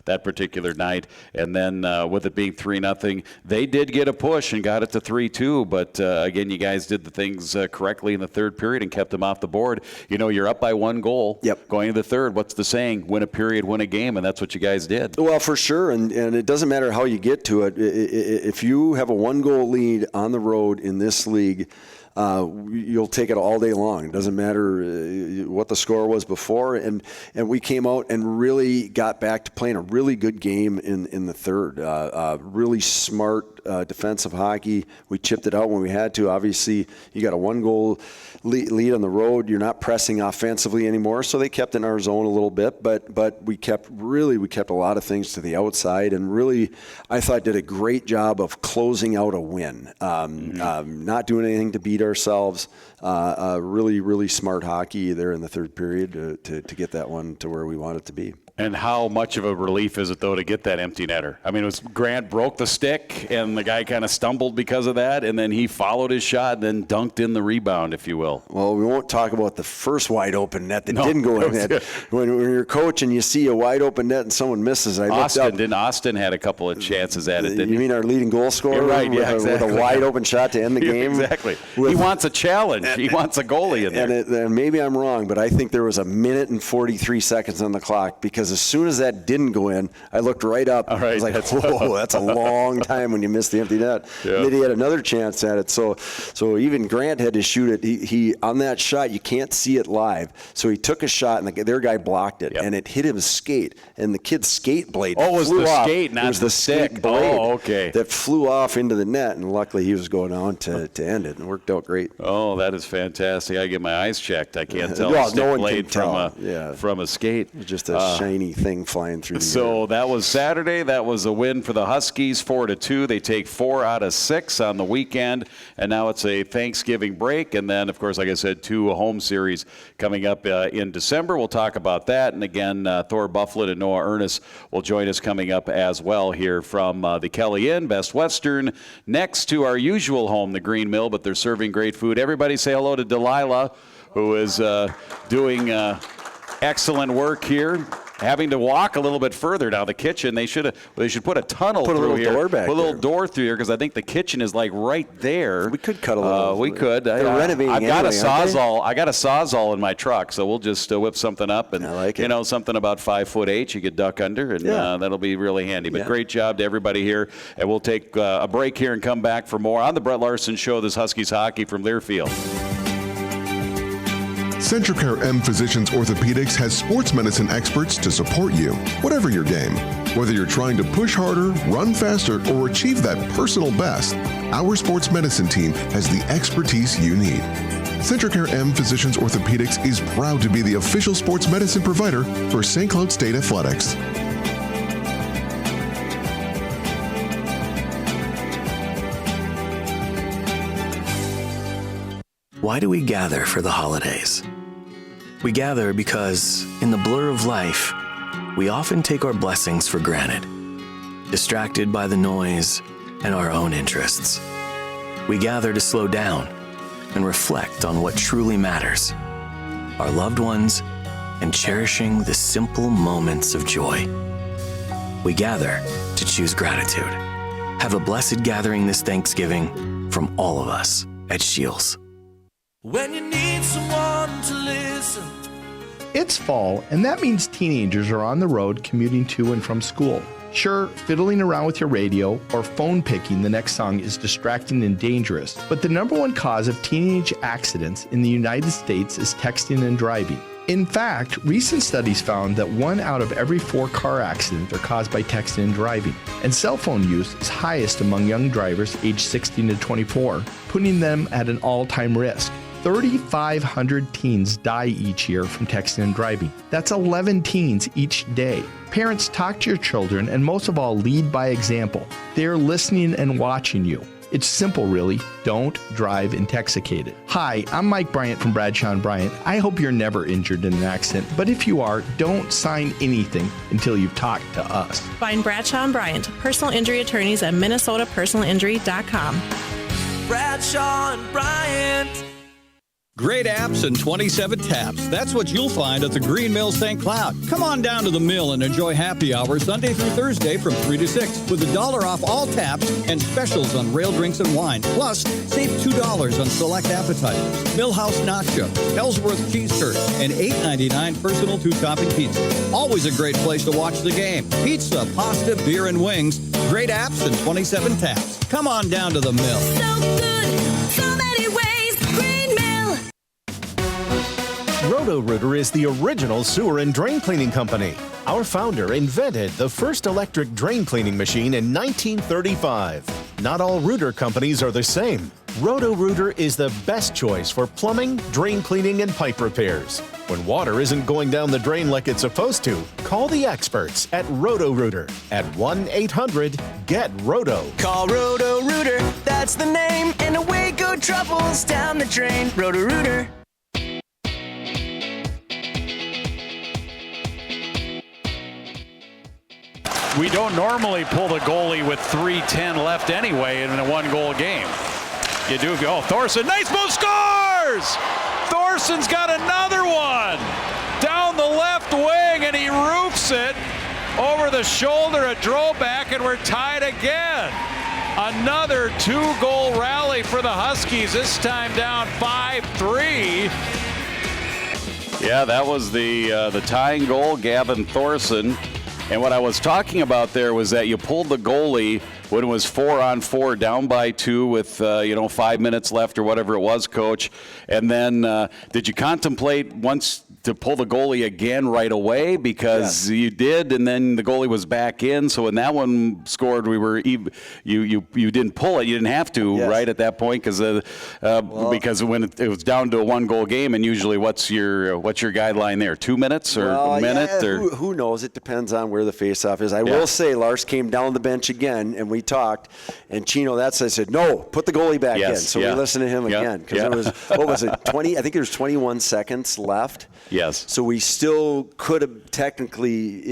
that particular night. And then with it being 3-0, they did get a push and got it to 3-2. But again, you guys did the things correctly in the third period and kept them off the board. You're up by 1 goal going into the third. What's the saying? Win a period, win a game, and that's what you guys did. Well, for sure, and it doesn't matter how you get to it. If you have a 1-goal lead on the road in this league, you'll take it all day long. It doesn't matter what the score was before, and we came out and really got back to playing a really good game in the third. Really smart defensive hockey. We chipped it out when we had to. Obviously, you got a 1-goal lead on the road. You're not pressing offensively anymore, so they kept in our zone a little bit. But we kept a lot of things to the outside, and really, I thought did a great job of closing out a win. Not doing anything to beat ourselves. Really, really smart hockey there in the third period to get that one to where we want it to be. And how much of a relief is it, though, to get that empty netter? I mean, Grant broke the stick, and the guy kind of stumbled because of that, and then he followed his shot and then dunked in the rebound, if you will. Well, we won't talk about the first wide-open net that didn't go in. When you're coach and you see a wide-open net and someone misses, Austin had a couple of chances at it, didn't you mean our leading goal scorer? You're right, yeah, exactly. With a wide-open shot to end the game? Exactly. He wants a challenge. He wants a goalie in there. And maybe I'm wrong, but I think there was a minute and 43 seconds on the clock, because as soon as that didn't go in, I looked right up. I was like, whoa, that's a long time when you miss the empty net. Yeah. And then he had another chance at it. So even Grant had to shoot it. He on that shot, you can't see it live. So he took a shot, and their guy blocked it, and it hit his skate. And the kid's skate blade flew off. Oh, it was the skate, not the stick. stick blade okay. that flew off into the net, and luckily he was going on to end it, and it worked out great. Oh, that is fantastic. I get my eyes checked. I can't tell well, a stick no one blade from a skate. Just a shiny thing flying through the air. So that was Saturday. That was a win for the Huskies, 4-2. They take 4 out of 6 on the weekend, and now it's a Thanksgiving break. And then, of course, like I said, 2 home series coming up in December. We'll talk about that. And again, Thor Bufflin and Noah Ernest will join us coming up as well here from the Kelly Inn, Best Western, next to our usual home, the Green Mill, but they're serving great food. Everybody say hello to Delilah, who is doing excellent work here. Having to walk a little bit further down the kitchen. They should put a tunnel through here. Door back put a little door through here, because I think the kitchen is like right there. We could cut a little. We could. They're renovating. I've got anyway, a sawzall. I got a sawzall in my truck, so we'll just whip something up, and I like it. Something about 5'8" you could duck under, and that'll be really handy. But great job to everybody here, and we'll take a break here and come back for more on the Brett Larson Show. This Huskies hockey from Learfield. Centricare M Physicians Orthopedics has sports medicine experts to support you, whatever your game. Whether you're trying to push harder, run faster, or achieve that personal best, our sports medicine team has the expertise you need. Centricare M Physicians Orthopedics is proud to be the official sports medicine provider for St. Cloud State Athletics. Why do we gather for the holidays? We gather because, in the blur of life, we often take our blessings for granted, distracted by the noise and our own interests. We gather to slow down and reflect on what truly matters, our loved ones, and cherishing the simple moments of joy. We gather to choose gratitude. Have a blessed gathering this Thanksgiving from all of us at Shields. When you need someone to listen. It's fall, and that means teenagers are on the road commuting to and from school. Sure, fiddling around with your radio or phone picking the next song is distracting and dangerous, but the #1 cause of teenage accidents in the United States is texting and driving. In fact, recent studies found that 1 out of every 4 car accidents are caused by texting and driving, and cell phone use is highest among young drivers aged 16 to 24, putting them at an all-time risk. 3,500 teens die each year from texting and driving. That's 11 teens each day. Parents, talk to your children, and most of all, lead by example. They're listening and watching you. It's simple, really. Don't drive intoxicated. Hi, I'm Mike Bryant from Bradshaw & Bryant. I hope you're never injured in an accident, but if you are, don't sign anything until you've talked to us. Find Bradshaw & Bryant, personal injury attorneys at minnesotapersonalinjury.com. Bradshaw & Bryant. Great apps and 27 taps. That's what you'll find at the Green Mill St. Cloud. Come on down to the mill and enjoy happy hour Sunday through Thursday from 3 to 6 with $1 off all taps and specials on rail drinks and wine. Plus, save $2 on select appetizers, Millhouse Nacho, Ellsworth Cheese Curd, and $8.99 personal 2-topping pizza. Always a great place to watch the game. Pizza, pasta, beer, and wings. Great apps and 27 taps. Come on down to the mill. So good, so many ways. Green Mill. Roto-Rooter is the original sewer and drain cleaning company. Our founder invented the first electric drain cleaning machine in 1935. Not all rooter companies are the same. Roto-Rooter is the best choice for plumbing, drain cleaning, and pipe repairs. When water isn't going down the drain like it's supposed to, call the experts at Roto-Rooter at 1-800-GET-ROTO. Call Roto-Rooter, that's the name, and away go troubles down the drain. Roto-Rooter. We don't normally pull the goalie with 3:10 left anyway in a one-goal game. You do. Oh, Thorson, nice move, scores! Thorson's got another one down the left wing, and he roofs it over the shoulder, a throwback, and we're tied again. Another 2-goal rally for the Huskies, this time down 5-3. Yeah, that was the tying goal, Gavin Thorson. And what I was talking about there was that you pulled the goalie when it was 4-on-4, down by 2 with 5 minutes left or whatever it was, Coach. And then did you contemplate once to pull the goalie again right away? Because you did, and then the goalie was back in. So when that one scored, you didn't pull it. You didn't have to, right, at that point, because when it was down to a 1-goal game, and usually what's your guideline there? 2 minutes or a minute? Or who knows? It depends on where the faceoff is. I will say Lars came down the bench again, and we talked, and Chino, I said, no, put the goalie back in. So we listened to him again, because it was, what was it, 20? I think there was 21 seconds left. Yes. So we still could have technically,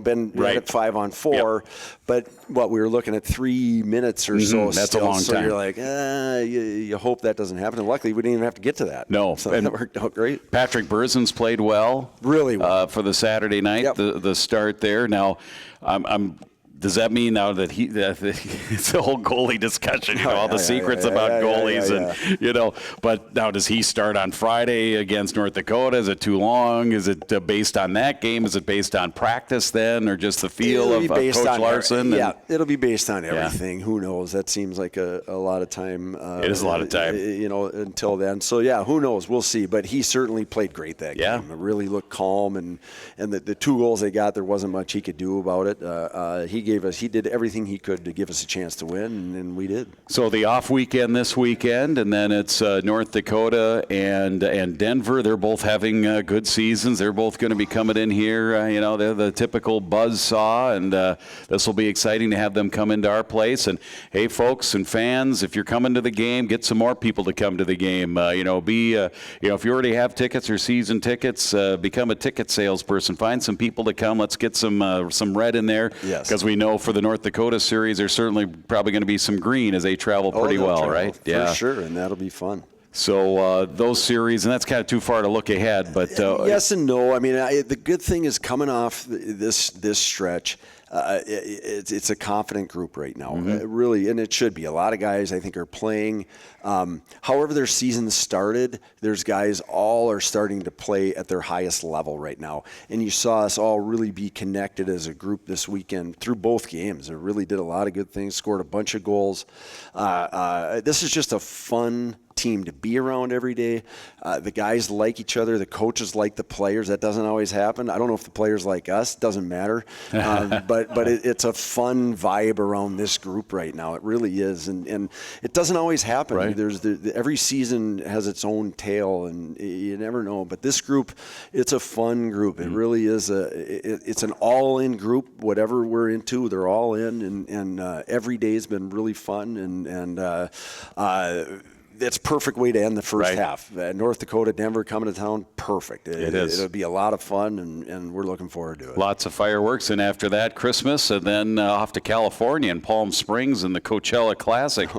been right at 5-on-4, but we were looking at 3 minutes or so. That's still, a long so time. you're like, you hope that doesn't happen. And luckily, we didn't even have to get to that. No. So that worked out great. Patrick Berzins played well. Really well. For the Saturday night, the start there. Now, does that mean now that it's the whole goalie discussion, all the secrets about goalies and, but now does he start on Friday against North Dakota? Is it too long? Is it based on that game? Is it based on practice then, or just the feel of Coach Larson? It'll be based on everything. Who knows? That seems like a lot of time. It is a lot of time. Until then. So, who knows? We'll see. But he certainly played great that game. It really looked calm, and the 2 goals they got, there wasn't much he could do about it. He did everything he could to give us a chance to win, and we did. So the off weekend this weekend, and then it's North Dakota and Denver. They're both having good seasons. They're both going to be coming in here. They're the typical buzzsaw, and this will be exciting to have them come into our place. And hey, folks and fans, if you're coming to the game, get some more people to come to the game. If you already have tickets or season tickets, become a ticket salesperson. Find some people to come. Let's get some red in there, because we know for the North Dakota series, there's certainly probably going to be some green as they travel pretty well, right? For sure, and that'll be fun. So those series, and that's kind of too far to look ahead, but yes and no. I mean, the good thing is coming off this stretch. It's a confident group right now, really, and it should be. A lot of guys, I think, are playing. However their season started, there's guys all are starting to play at their highest level right now. And you saw us all really be connected as a group this weekend through both games. It really did a lot of good things, scored a bunch of goals. This is just a fun team to be around every day. The guys like each other. The coaches like the players. That doesn't always happen. I don't know if the players like us. Doesn't matter. But it's a fun vibe around this group right now. It really is. And it doesn't always happen. Right. There's every season has its own tale, and you never know. But this group, it's a fun group. It really is. It's an all-in group. Whatever we're into, they're all in. And every day has been really fun. And it's a perfect way to end the first half. North Dakota, Denver coming to town, perfect. It is. It'll be a lot of fun, and we're looking forward to it. Lots of fireworks, and after that, Christmas, and then off to California and Palm Springs and the Coachella Classic.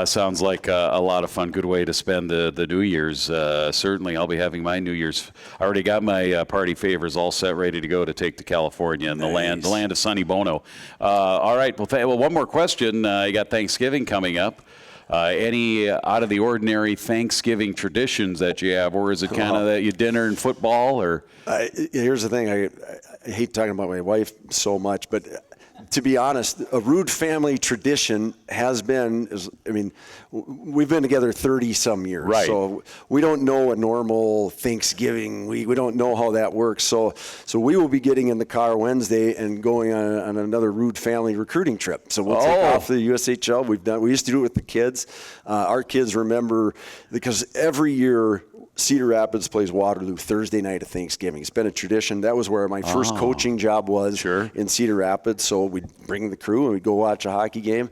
Sounds like a lot of fun. Good way to spend the New Year's. Certainly, I'll be having my New Year's. I already got my party favors all set, ready to go to take to California and the land of Sonny Bono. All right. Well, one more question. You got Thanksgiving coming up. Any out of the ordinary Thanksgiving traditions that you have, or is it kind of that you dinner and football? Or here's the thing, I hate talking about my wife so much, but to be honest, a Rude family tradition has been, we've been together 30-some years. Right. So we don't know a normal Thanksgiving. We don't know how that works. So we will be getting in the car Wednesday and going on another Rude family recruiting trip. So we'll take off the USHL. We used to do it with the kids. Our kids remember, because every year Cedar Rapids plays Waterloo Thursday night of Thanksgiving. It's been a tradition. That was where my first coaching job was, in Cedar Rapids. So we'd bring the crew and we'd go watch a hockey game.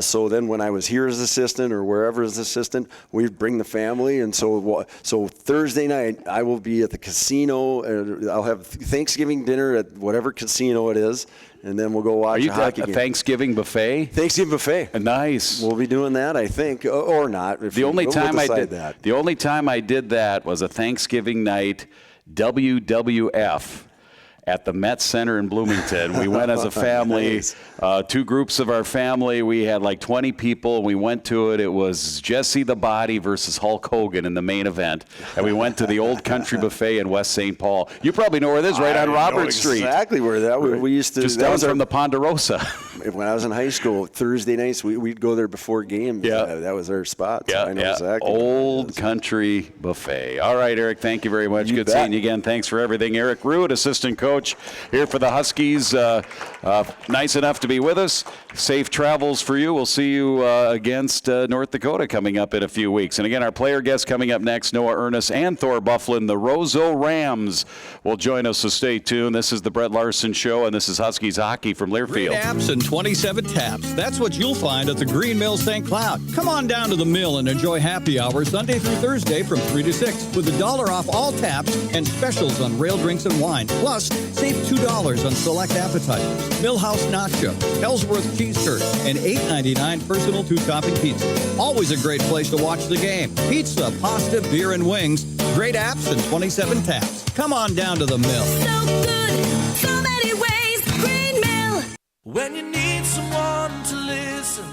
So then when I was here as assistant or wherever as assistant, we'd bring the family. And so Thursday night, I will be at the casino. I'll have Thanksgiving dinner at whatever casino it is. and then we'll go watch a hockey game. Thanksgiving buffet? Thanksgiving buffet. Nice. We'll be doing that, I think, or not. The only time I did that was a Thanksgiving night WWF at the Met Center in Bloomington. We went as a family, Nice. 2 groups of our family. We had like 20 people. We went to it. It was Jesse the Body versus Hulk Hogan in the main event. And we went to the Old Country Buffet in West St. Paul. You probably know where it is, right on Robert Street. Exactly where that we used to. Just that down was from the Ponderosa. When I was in high school, Thursday nights, we'd go there before games. Yeah. That was our spot. So Yeah, I know exactly. Old Country Buffet. All right, Eric, thank you very much. Good bet. seeing you again. Thanks for everything. Eric Root, assistant coach here for the Huskies. Nice enough to be with us. Safe travels for you. We'll see you against North Dakota coming up in a few weeks. And again, our player guests coming up next, Noah Ernest and Thor Bufflin. The Roseau Rams will join us, so stay tuned. This is the Brett Larson Show, and this is Huskies Hockey from Learfield. Great apps and 27 taps. That's what you'll find at the Green Mill St. Cloud. Come on down to the mill and enjoy happy hour Sunday through Thursday from 3 to 6 with $1 off all taps and specials on rail drinks and wine. Plus, save $2 on select appetizers, Millhouse Nacho, Ellsworth Cheese Curd, and $8.99 personal 2-topping pizza. Always a great place to watch the game. Pizza, pasta, beer, and wings. Great apps and 27 taps. Come on down to the mill. So good, so many ways. Green Mill. When you need someone to listen.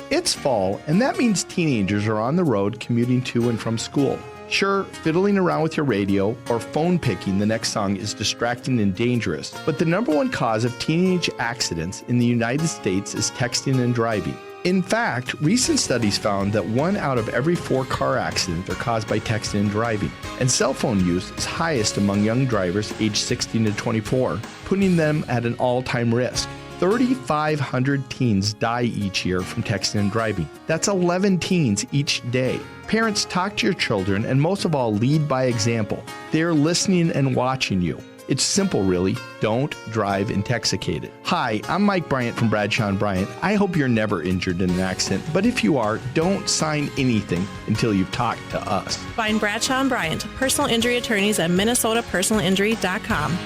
It's fall, and that means teenagers are on the road commuting to and from school. Sure, fiddling around with your radio or phone picking the next song is distracting and dangerous, but the number one cause of teenage accidents in the United States is texting and driving. In fact, recent studies found that 1 out of every 4 car accidents are caused by texting and driving, and cell phone use is highest among young drivers aged 16 to 24, putting them at an all-time risk. 3,500 teens die each year from texting and driving. That's 11 teens each day. Parents, talk to your children and most of all, lead by example. They're listening and watching you. It's simple, really. Don't drive intoxicated. Hi, I'm Mike Bryant from Bradshaw & Bryant. I hope you're never injured in an accident, but if you are, don't sign anything until you've talked to us. Find Bradshaw & Bryant, personal injury attorneys at minnesotapersonalinjury.com.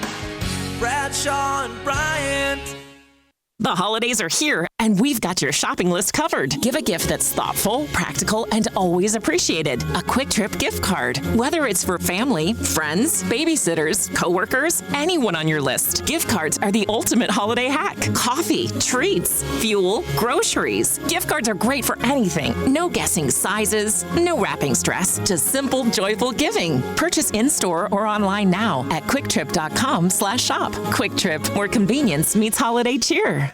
Bradshaw and Bryant. The holidays are here, and we've got your shopping list covered. Give a gift that's thoughtful, practical, and always appreciated. A Quick Trip gift card. Whether it's for family, friends, babysitters, coworkers, anyone on your list, gift cards are the ultimate holiday hack. Coffee, treats, fuel, groceries. Gift cards are great for anything. No guessing sizes, no wrapping stress, just simple, joyful giving. Purchase in-store or online now at quicktrip.com/shop. Quick Trip, where convenience meets holiday cheer.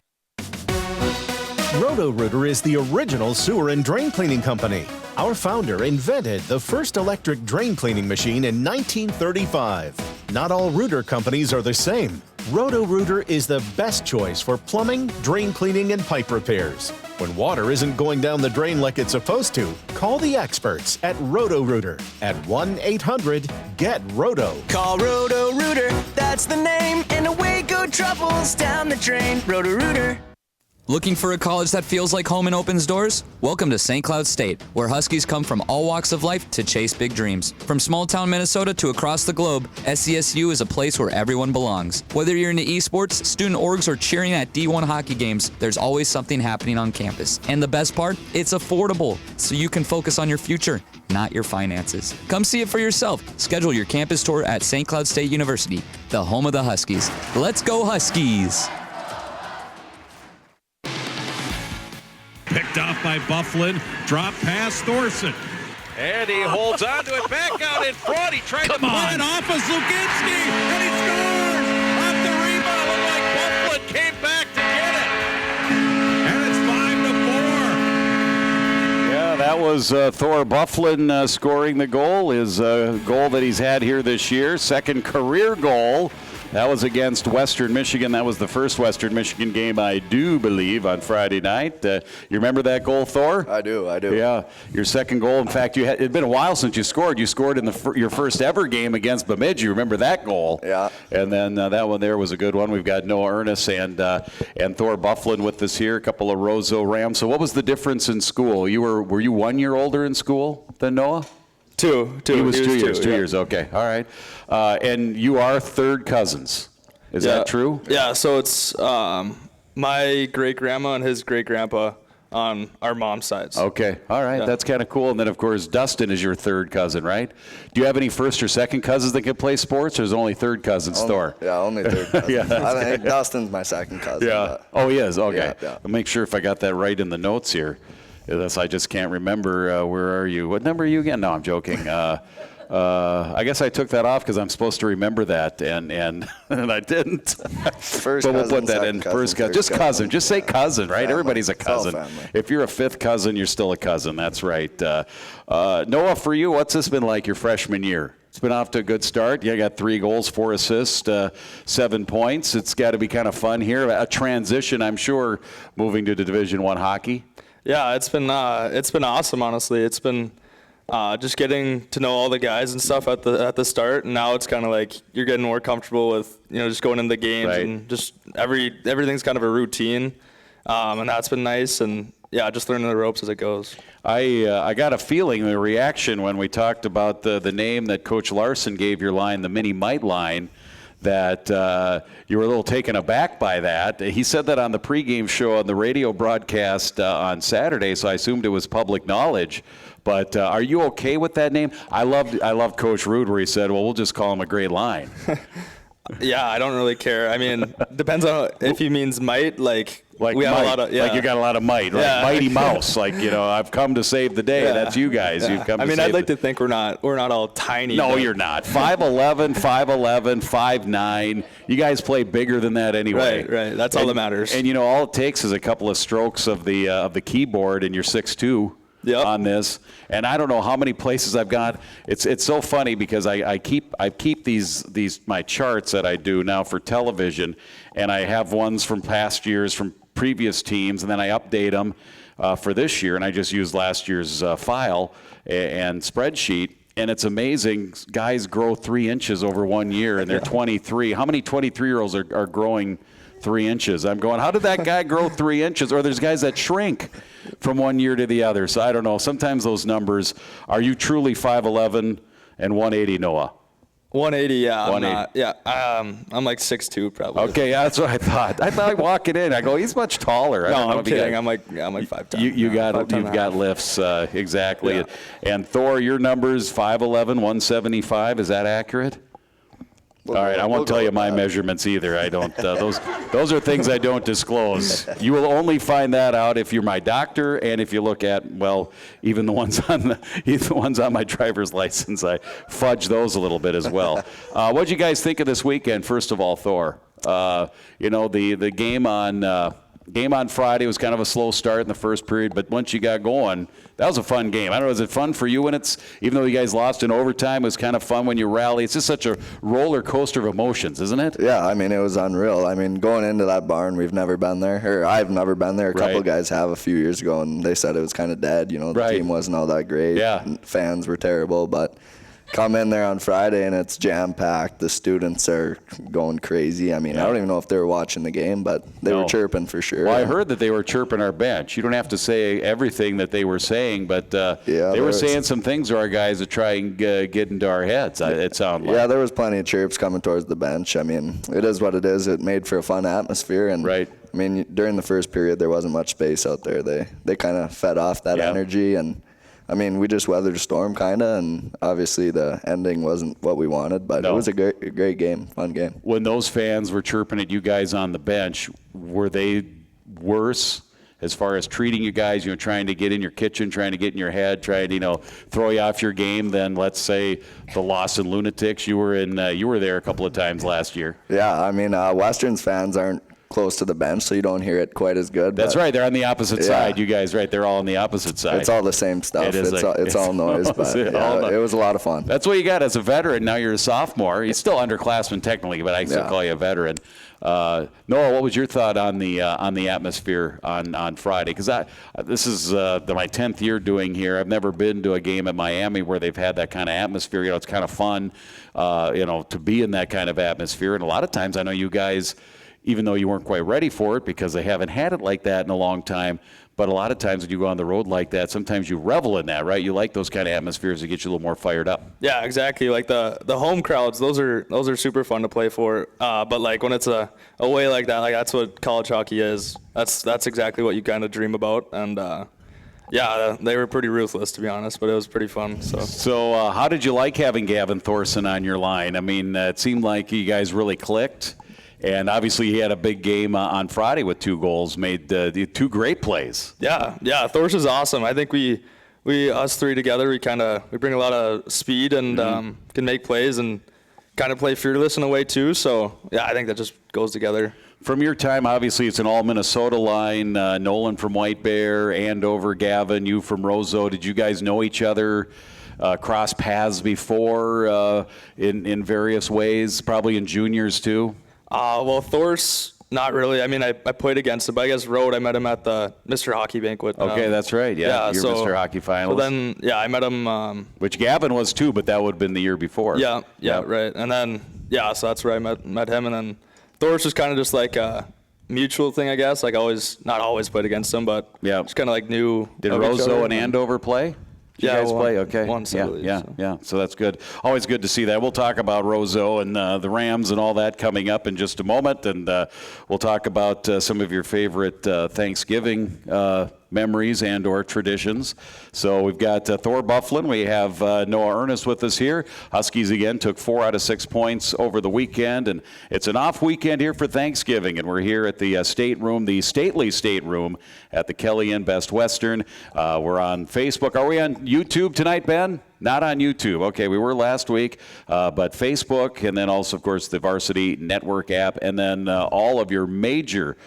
Roto-Rooter is the original sewer and drain cleaning company. Our founder invented the first electric drain cleaning machine in 1935. Not all rooter companies are the same. Roto-Rooter is the best choice for plumbing, drain cleaning, and pipe repairs. When water isn't going down the drain like it's supposed to, call the experts at Roto-Rooter at 1-800-GET-ROTO. Call Roto-Rooter, that's the name, and away go troubles down the drain. Roto-Rooter. Looking for a college that feels like home and opens doors? Welcome to St. Cloud State, where Huskies come from all walks of life to chase big dreams. From small town Minnesota to across the globe, SCSU is a place where everyone belongs. Whether you're into esports, student orgs, or cheering at D1 hockey games, there's always something happening on campus. And the best part? It's affordable, so you can focus on your future, not your finances. Come see it for yourself. Schedule your campus tour at St. Cloud State University, the home of the Huskies. Let's go Huskies! Picked off by Bufflin. Drop pass Thorson. And he holds on to it back out in front. He tried to put it off of Zuginski, and he scores! Off the rebound, looked like Bufflin came back to get it. And it's 5-4. Yeah, that was Thor Bufflin scoring the goal. His goal that he's had here this year. Second career goal. That was against Western Michigan. That was the first Western Michigan game, I do believe, on Friday night. You remember that goal, Thor? I do. Yeah, your second goal. In fact, it had been a while since you scored. You scored in your first ever game against Bemidji. You remember that goal? Yeah. And then that one there was a good one. We've got Noah Ernest and Thor Bufflin with us here, a couple of Roseau Rams. So what was the difference in school? Were you 1 year older in school than Noah? Two. He was 2 years. 2 yeah. years. Okay. All right. And you are third cousins. Is that true? Yeah, so it's my great-grandma and his great-grandpa on our mom's side. Okay, all right, that's kind of cool. And then, of course, Dustin is your third cousin, right? Do you have any first or second cousins that can play sports, or is it only third cousins, Thor? Yeah, only third cousin. I think Dustin's my second cousin. Yeah. Oh, he is? Okay. Yeah. I'll make sure if I got that right in the notes here. I just can't remember. Where are you? What number are you again? No, I'm joking. I guess I took that off because I'm supposed to remember that, and I didn't. First but we'll cousin, put that in. First cousin. Just cousin. Just say cousin, right? Family. Everybody's a cousin. If you're a fifth cousin, you're still a cousin. That's right. Noah, for you, what's this been like your freshman year? It's been off to a good start. You got 3 goals, 4 assists, 7 points. It's got to be kind of fun here. A transition, I'm sure, moving to the Division I hockey. Yeah, it's been awesome. Honestly, it's been just getting to know all the guys and stuff at the start, and now it's kind of like you're getting more comfortable with just going into the games and just everything's kind of a routine, and that's been nice. And yeah, just learning the ropes as it goes. I got a feeling the reaction when we talked about the name that Coach Larson gave your line, the Mini Might line, that you were a little taken aback by that. He said that on the pregame show on the radio broadcast on Saturday, so I assumed it was public knowledge. But are you okay with that name? I loved Coach Rude where he said, well, we'll just call him a great line. Yeah, I don't really care. I mean, depends on if he means might, like we have might, a lot of, like you got a lot of might, like Mighty Mouse, like I've come to save the day. That's you guys. You've come. I'd like to think we're not all tiny. No, you're not. 5'11", 5'9". You guys play bigger than that anyway. Right. That's all that matters. And all it takes is a couple of strokes of the keyboard, and you're 6'2". Yep. On this, and I don't know how many places I've gone. It's so funny because I keep these my charts that I do now for television, and I have ones from past years from previous teams, and then I update them for this year, and I just use last year's file and spreadsheet. And it's amazing. Guys grow 3 inches over 1 year, and they're 23. How many 23-year-olds are growing 3 inches? I'm going, how did that guy grow 3 inches? Or there's guys that shrink from 1 year to the other. So I don't know. Sometimes those numbers, are you truly 5'11" and 180, Noah? 180, yeah. 180. I'm like 6'2", probably. Okay, yeah, that's what I thought. I thought walking in, I go, he's much taller. No, I'm kidding. I'm like 5'10". You've got lifts, exactly. Yeah. And Thor, your numbers 5'11", 175. Is that accurate? All right, I won't tell you my measurements either. I don't. Those are things I don't disclose. You will only find that out if you're my doctor, and if you look at even the ones on my driver's license. I fudge those a little bit as well. What did you guys think of this weekend? First of all, Thor. The game on Friday was kind of a slow start in the first period, but once you got going, that was a fun game. I don't know, is it fun for you when even though you guys lost in overtime, it was kind of fun when you rally? It's just such a roller coaster of emotions, isn't it? Yeah, I mean, it was unreal. I mean, going into that barn, we've never been there, or I've never been there. A couple guys have a few years ago, and they said it was kind of dead. The team wasn't all that great. Yeah. Fans were terrible, but come in there on Friday and it's jam-packed. The students are going crazy. I mean, I don't even know if they were watching the game, but they were chirping for sure. Well, I heard that they were chirping our bench. You don't have to say everything that they were saying, but they were saying some things to our guys to try and get into our heads, it sounded like. Yeah, there was plenty of chirps coming towards the bench. I mean, it is what it is. It made for a fun atmosphere. And I mean, during the first period, there wasn't much space out there. They kind of fed off that energy, and I mean, we just weathered a storm, kind of, and obviously the ending wasn't what we wanted, but it was a great game, fun game. When those fans were chirping at you guys on the bench, were they worse as far as treating you guys, trying to get in your kitchen, trying to get in your head, trying to, throw you off your game than, let's say, the Lawson Lunatics? You were there a couple of times last year. Yeah, I mean, Westerns fans aren't close to the bench, so you don't hear it quite as good. That's right. They're on the opposite side. You guys, right? They're all on the opposite side. It's all the same stuff. It's all noise, but it was a lot of fun. That's what you got as a veteran. Now you're a sophomore. You're still underclassman technically, but I still call you a veteran. Noah, what was your thought on the atmosphere on Friday? Because this is my 10th year doing here. I've never been to a game at Miami where they've had that kind of atmosphere. It's kind of fun, to be in that kind of atmosphere. And a lot of times, I know you guys, even though you weren't quite ready for it because they haven't had it like that in a long time, But a lot of times when you go on the road like that, sometimes you revel in that, right? You like those kind of atmospheres that get you a little more fired up. Yeah, exactly. Like the home crowds, those are super fun to play for. But like when it's a way like that, like that's what college hockey is. That's exactly what you kind of dream about. And yeah, they were pretty ruthless, to be honest, but it was pretty fun. So how did you like having Gavin Thorson on your line? I mean, it seemed like you guys really clicked. And obviously he had a big game on Friday with 2 goals, made 2 great plays. Yeah, Thorson's awesome. I think we us three together, we bring a lot of speed and can make plays and kind of play fearless in a way too. So yeah, I think that just goes together. From your time, obviously it's an all Minnesota line. Nolan from White Bear, Andover, Gavin, you from Roseau. Did you guys know each other? Cross paths before in various ways, probably in juniors too? Well, Thor's not really. I mean, I played against him, but I guess Road, I met him at the Mr. Hockey banquet. Okay, that's right. Yeah, you're Mr. Hockey finalist. So then, yeah, I met him. Which Gavin was too, but that would have been the year before. Yeah, right. And then, yeah, so that's where I met him. And then Thor's just kind of just like a mutual thing, I guess. Like not always played against him, but just kind of like knew. Did Roseau and Andover play? Did you guys play? Okay. Once, I believe, yeah. So that's good. Always good to see that. We'll talk about Roseau and the Rams and all that coming up in just a moment, and we'll talk about some of your favorite Thanksgiving memories and or traditions. So we've got Thor Bufflin. We have Noah Ernest with us here. Huskies again took 4 out of 6 points over the weekend, and it's an off weekend here for Thanksgiving, and we're here at the stateroom, the stately stateroom at the Kelly Inn Best Western. We're on Facebook. Are we on YouTube tonight, Ben? Not on YouTube. Okay, we were last week, but Facebook, and then also, of course, the Varsity Network app, and then all of your major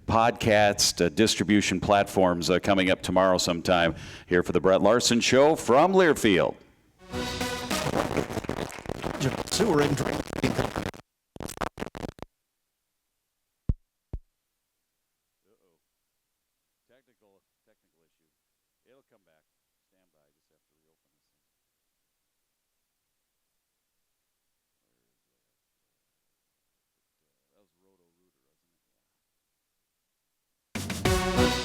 podcast distribution platforms coming up tomorrow sometime here for the Brett Larson Show from Learfield. Sewer and Drain. Technical issue. It'll come back. Stand by. Just have to reopen this thing. That was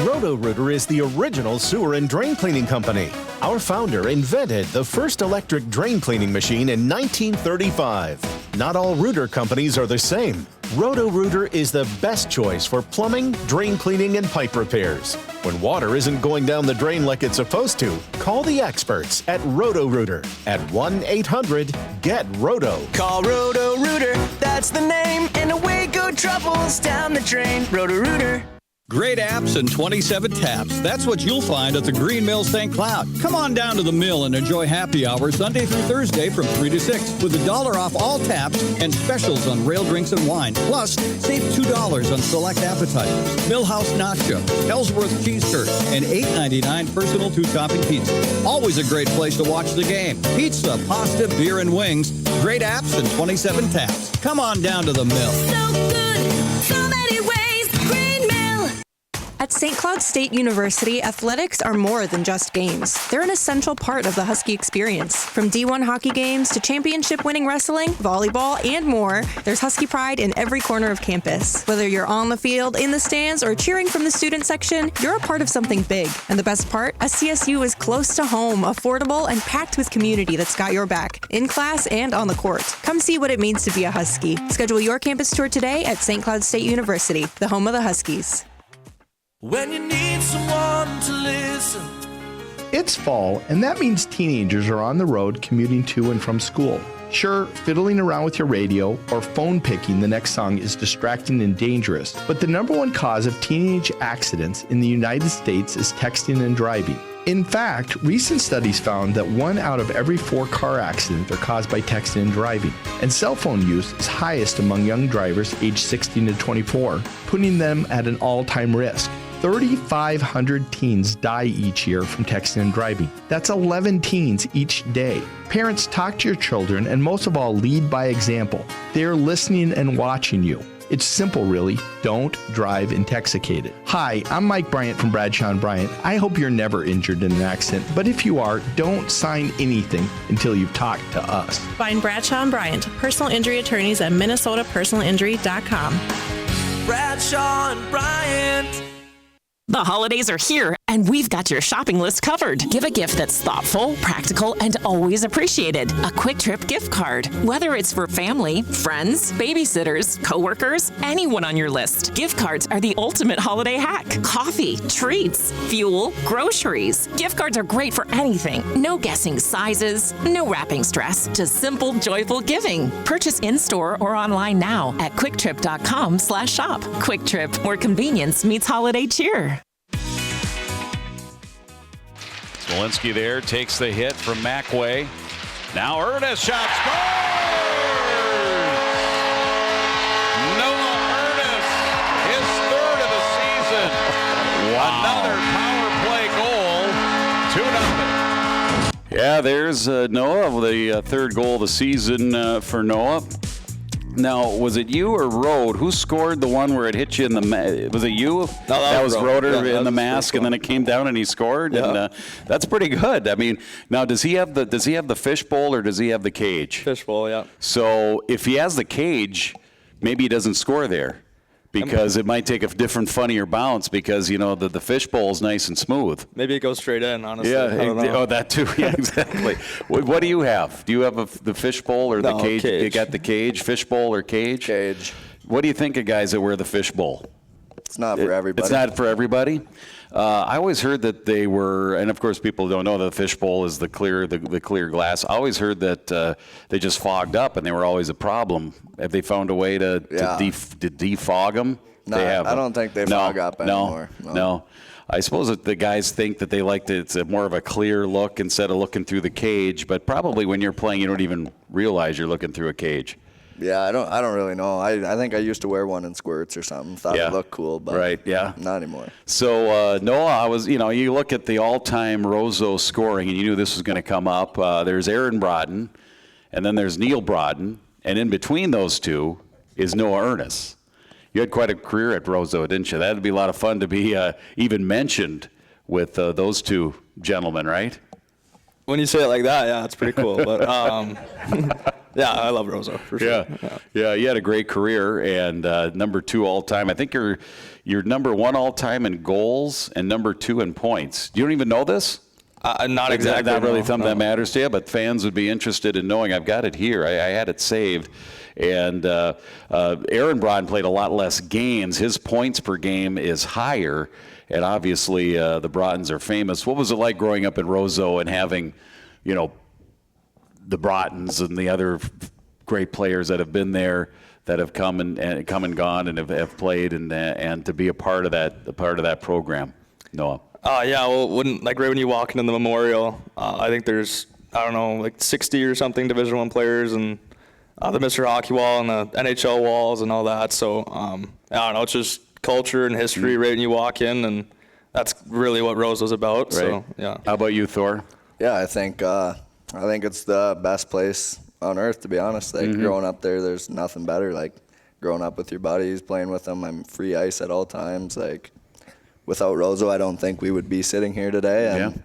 Roto-Rooter is the original sewer and drain cleaning company. Our founder invented the first electric drain cleaning machine in 1935. Not all Rooter companies are the same. Roto-Rooter is the best choice for plumbing, drain cleaning, and pipe repairs. When water isn't going down the drain like it's supposed to, call the experts at Roto-Rooter at 1-800-GET-ROTO. Call Roto-Rooter, that's the name, and away go troubles down the drain. Roto-Rooter. Great apps and 27 taps. That's what you'll find at the Green Mill St. Cloud. Come on down to the mill and enjoy happy hour Sunday through Thursday from 3 to 6 with $1 off all taps and specials on rail drinks and wine. Plus, save $2 on select appetizers, Millhouse Nacho, Ellsworth Cheese Curd, and $8.99 personal 2-topping pizza. Always a great place to watch the game. Pizza, pasta, beer, and wings. Great apps and 27 taps. Come on down to the mill. So good, so many ways. Green Mill. At St. Cloud State University, athletics are more than just games. They're an essential part of the Husky experience. From D1 hockey games to championship-winning wrestling, volleyball, and more, there's Husky pride in every corner of campus. Whether you're on the field, in the stands, or cheering from the student section, you're a part of something big. And the best part? SCSU is close to home, affordable, and packed with community that's got your back, in class and on the court. Come see what it means to be a Husky. Schedule your campus tour today at St. Cloud State University, the home of the Huskies. When you need someone to listen. It's fall, and that means teenagers are on the road commuting to and from school. Sure, fiddling around with your radio or phone picking the next song is distracting and dangerous, but the number one cause of teenage accidents in the United States is texting and driving. In fact, recent studies found that 1 out of every 4 car accidents are caused by texting and driving, and cell phone use is highest among young drivers aged 16 to 24, putting them at an all-time risk. 3,500 teens die each year from texting and driving. That's 11 teens each day. Parents, talk to your children, and most of all, lead by example. They're listening and watching you. It's simple, really. Don't drive intoxicated. Hi, I'm Mike Bryant from Bradshaw & Bryant. I hope you're never injured in an accident, but if you are, don't sign anything until you've talked to us. Find Bradshaw & Bryant, personal injury attorneys at minnesotapersonalinjury.com. Bradshaw & Bryant. The holidays are here, and we've got your shopping list covered. Give a gift that's thoughtful, practical, and always appreciated. A Quick Trip gift card. Whether it's for family, friends, babysitters, coworkers, anyone on your list, gift cards are the ultimate holiday hack. Coffee, treats, fuel, groceries. Gift cards are great for anything. No guessing sizes, no wrapping stress, just simple, joyful giving. Purchase in-store or online now at quicktrip.com/shop. Quick Trip, where convenience meets holiday cheer. Smolinski there takes the hit from McWay. Now Ernest shot scores! Noah Ernest, his third of the season. Wow. Another power play goal, 2-0. Yeah, there's Noah, the third goal of the season for Noah. Now, was it you or Rode? Who scored the one where it hit you in the was it you? No, that was Roder in the mask, and then it came down and he scored. Yeah. And that's pretty good. I mean, now does he have the fishbowl or does he have the cage? Fishbowl, yeah. So if he has the cage, maybe he doesn't score there because it might take a different, funnier bounce because the fishbowl is nice and smooth. Maybe it goes straight in. Honestly, yeah. I don't know. Oh, that too. Yeah, exactly. What do you have? Do you have the fishbowl or the cage? You got the cage, fishbowl or cage? Cage. What do you think of guys that wear the fishbowl? It's not for everybody. It's not for everybody. I always heard that they were, and of course people don't know that the fishbowl is the clear glass. I always heard that they just fogged up and they were always a problem. Have they found a way to defog them? No, I don't think they fog up anymore. No. I suppose that the guys think that they like it's more of a clear look instead of looking through the cage, but probably when you're playing you don't even realize you're looking through a cage. Yeah, I don't really know. I think I used to wear one in squirts or something. Thought it looked cool, but not anymore. So Noah, I was, you look at the all-time Roseau scoring, and you knew this was going to come up. There's Aaron Broughton, and then there's Neil Broughton, and in between those two is Noah Ernest. You had quite a career at Roseau, didn't you? That'd be a lot of fun to be even mentioned with those two gentlemen, right? When you say it like that, yeah, it's pretty cool. But yeah, I love Roseau for sure. Yeah, you had a great career and number 2 all time. I think you're number 1 all time in goals and number 2 in points. You don't even know this? Not exactly. Not really something that matters to you, but fans would be interested in knowing. I've got it here. I had it saved. And Aaron Broughton played a lot less games. His points per game is higher. And obviously the Broughtons are famous. What was it like growing up in Roseau and having, the Broughtons and the other great players that have been there that have come and gone and have played and to be a part of that program, Noah? Yeah, well, right when you walk into the memorial, I think there's 60 or something Division I players and the Mr. Hockey wall and the NHL walls and all that. So I don't know, it's just culture and history right when you walk in, and that's really what Roseau's about. Right. So yeah. How about you, Thor? Yeah, I think it's the best place on earth, to be honest. Like growing up there, there's nothing better. Like growing up with your buddies, playing with them. I'm free ice at all times. Like without Roseau, I don't think we would be sitting here today. And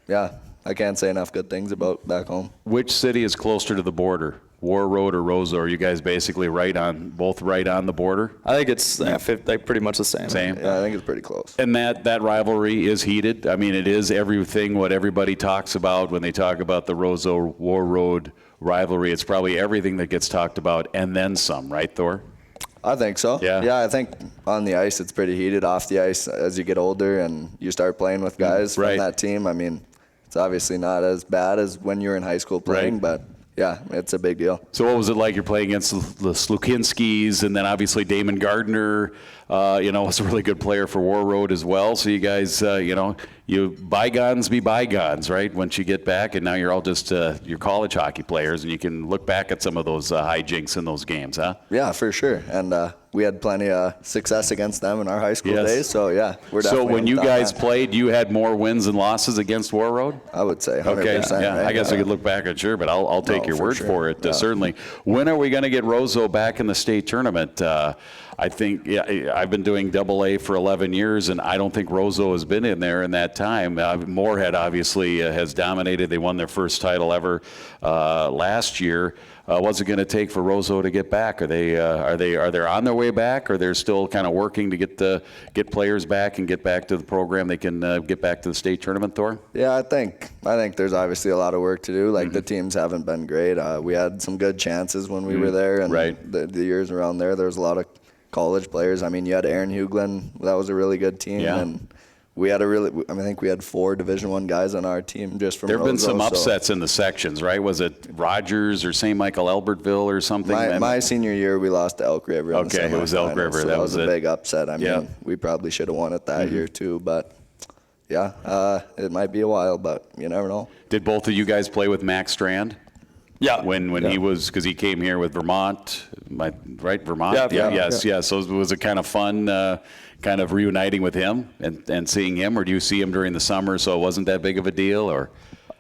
yeah, I can't say enough good things about back home. Which city is closer to the border? War Road or Roseau? Are you guys basically both right on the border? I think it's pretty much the same. Yeah, I think it's pretty close. And that rivalry is heated. I mean, it is everything what everybody talks about when they talk about the Roseau War Road rivalry. It's probably everything that gets talked about and then some, right, Thor? I think so. Yeah, I think on the ice it's pretty heated. Off the ice, as you get older and you start playing with guys from that team, I mean, it's obviously not as bad as when you were in high school playing, but yeah, it's a big deal. So what was it like? You're playing against the Slukinskis, and then obviously Damon Gardner, was a really good player for War Road as well. So you guys, you bygones be bygones, right? Once you get back, and now you're all just you're college hockey players, and you can look back at some of those hijinks in those games, huh? Yeah, for sure. And we had plenty of success against them in our high school days. So yeah, we're definitely. So when you guys played, you had more wins and losses against War Road? I would say 100%. Okay, yeah. Right? I guess I could look back at but I'll take your word for it. Certainly. When are we going to get Roseau back in the state tournament? I think I've been doing AA for 11 years, and I don't think Roseau has been in there in that time. Moorhead obviously has dominated. They won their first title ever last year. what's it going to take for Roseau to get back? Are they on their way back, or they're still kind of working to get players back and get back to the program they can get back to the state tournament, Thor? Yeah, I think there's obviously a lot of work to do. Like the teams haven't been great. We had some good chances when we were there, and the years around there was a lot of college players. I mean, you had Aaron Huglin. That was a really good team, and we had I think we had 4 Division I guys on our team just from Roseau. There have been some upsets in the sections, right? Was it Rogers or St. Michael Albertville or something? My senior year, we lost to Elk River. Okay, it was Elk River. So that was a big upset. I mean, we probably should have won it that year too, but it might be a while, but you never know. Did both of you guys play with Max Strand? Yeah. When he was, because he came here with Vermont, right? Vermont? Yeah. So was it kind of fun, kind of reuniting with him and seeing him, or do you see him during the summer, so it wasn't that big of a deal, or?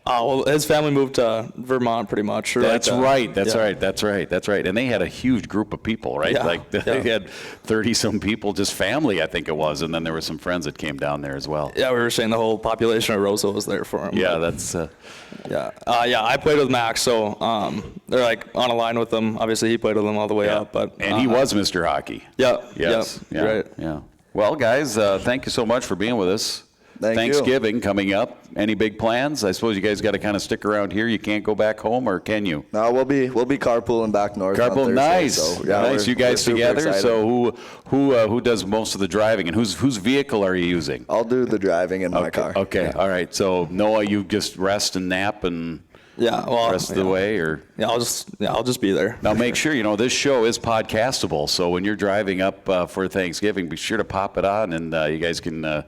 Well, his family moved to Vermont pretty much. That's right. And they had a huge group of people, right? Yeah. They had 30-some people, just family, I think it was, and then there were some friends that came down there as well. Yeah, we were saying the whole population of Roseau was there for him. Yeah, that's. I played with Max, so they're like on a line with him. Obviously, he played with them all the way up, and he was Mr. Hockey. Yeah. Yes. Yeah. Right. Yeah. Well, guys, thank you so much for being with us. Thanksgiving coming up. Any big plans? I suppose you guys got to kind of stick around here. You can't go back home, or can you? No, we'll be carpooling back north. Carpool, nice. So, nice. You guys together. Excited. So who does most of the driving, and whose vehicle are you using? I'll do the driving in my car. Okay. Yeah. All right. So Noah, you just rest and nap and. Rest of the way, or I'll just be there. Now make sure this show is podcastable. So when you're driving up for Thanksgiving, be sure to pop it on, and you guys can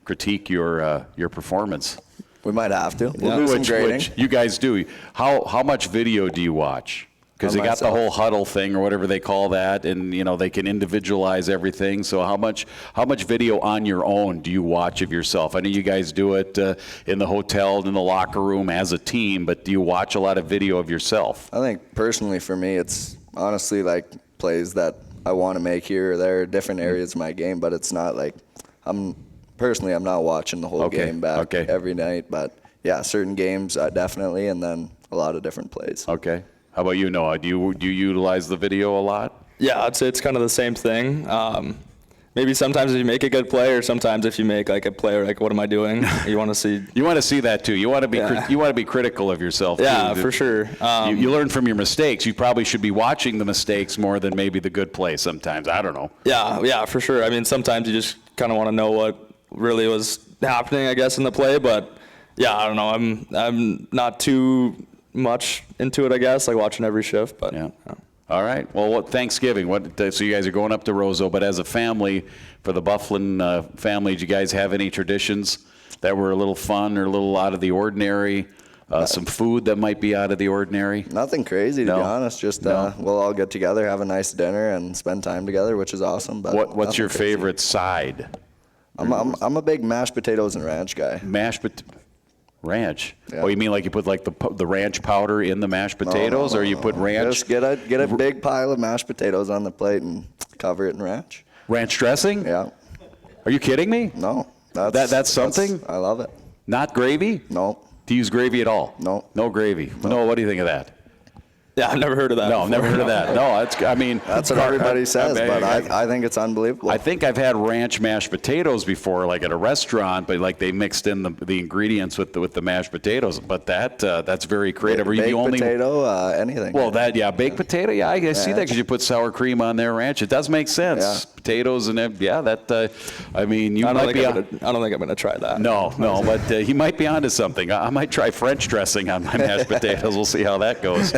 critique your performance. We might have to. We'll do some grading. Which you guys do. How much video do you watch? Because they got the whole huddle thing or whatever they call that, and they can individualize everything. So how much video on your own do you watch of yourself? I know you guys do it in the hotel, in the locker room as a team, but do you watch a lot of video of yourself? I think personally for me, it's honestly like plays that I want to make here or there, different areas of my game, but it's not like I'm not watching the whole game back every night, but certain games definitely, and then a lot of different plays. Okay. How about you, Noah? Do you utilize the video a lot? Yeah, I'd say it's kind of the same thing. Maybe sometimes if you make a good play, or sometimes if you make like a play, like what am I doing? You want to see. You want to see that too. You want to be. You want to be critical of yourself. Yeah, too. For sure. You learn from your mistakes. You probably should be watching the mistakes more than maybe the good play. Sometimes I don't know. Yeah, for sure. I mean, sometimes you just kind of want to know what really was happening, I guess, in the play. But I don't know. I'm not too much into it, I guess, like watching every shift. But All right. Well, Thanksgiving? So you guys are going up to Roseau, but as a family, for the Bufflin family, did you guys have any traditions that were a little fun or a little out of the ordinary? Some food that might be out of the ordinary? Nothing crazy, to be honest. Just we'll all get together, have a nice dinner, and spend time together, which is awesome. But what's your favorite side? I'm a big mashed potatoes and ranch guy. Ranch? Yeah. Oh, you mean like you put like the ranch powder in the mashed potatoes, or you put ranch? Just get a big pile of mashed potatoes on the plate and cover it in ranch. Ranch dressing? Yeah. Are you kidding me? No. That's something? I love it. Not gravy? No. Do you use gravy at all? No. No gravy. No. What do you think of that? Yeah, I've never heard of that. No, never heard of that. No, that's what everybody says, but I think it's unbelievable. I think I've had ranch mashed potatoes before, like at a restaurant, but like they mixed in the ingredients with the mashed potatoes. But that's very creative. Baked potato, anything. Well, baked potato. Yeah, I see that because you put sour cream on there, ranch. It does make sense. Yeah. Potatoes and I mean, you I don't might be. I don't think I'm gonna try that. No, but he might be onto something. I might try French dressing on my mashed potatoes. We'll see how that goes.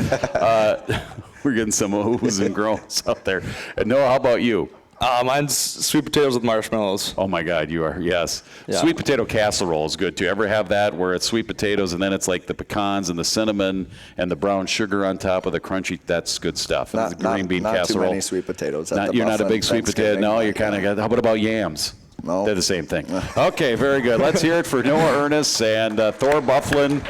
We're getting some oohs and groans out there. Noah, how about you? Mine's sweet potatoes with marshmallows. Oh my God, you are, yes. Yeah. Sweet potato casserole is good too. Ever have that where it's sweet potatoes and then it's like the pecans and the cinnamon and the brown sugar on top of the crunchy? That's good stuff. Not green bean not casserole. Too many sweet potatoes. You're not a big sweet potato. No, you're kind of. How about yams? No. They're the same thing. Okay, very good. Let's hear it for Noah Ernest and Thor Bufflin.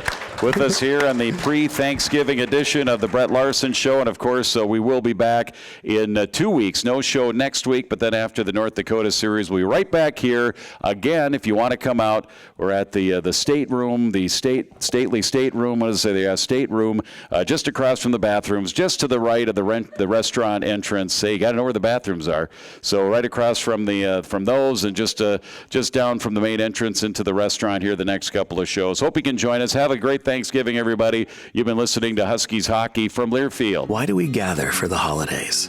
with us here on the pre-Thanksgiving edition of the Brett Larson Show. And, of course, we will be back in 2 weeks. No show next week, but then after the North Dakota series, we'll be right back here. Again, if you want to come out, we're at the state room, the stately state room, the state room, just across from the bathrooms, just to the right of the restaurant entrance. You got to know where the bathrooms are. So right across from those, and just down from the main entrance into the restaurant here the next couple of shows. Hope you can join us. Have a great Thanksgiving, everybody. You've been listening to Huskies Hockey from Learfield. Why do we gather for the holidays?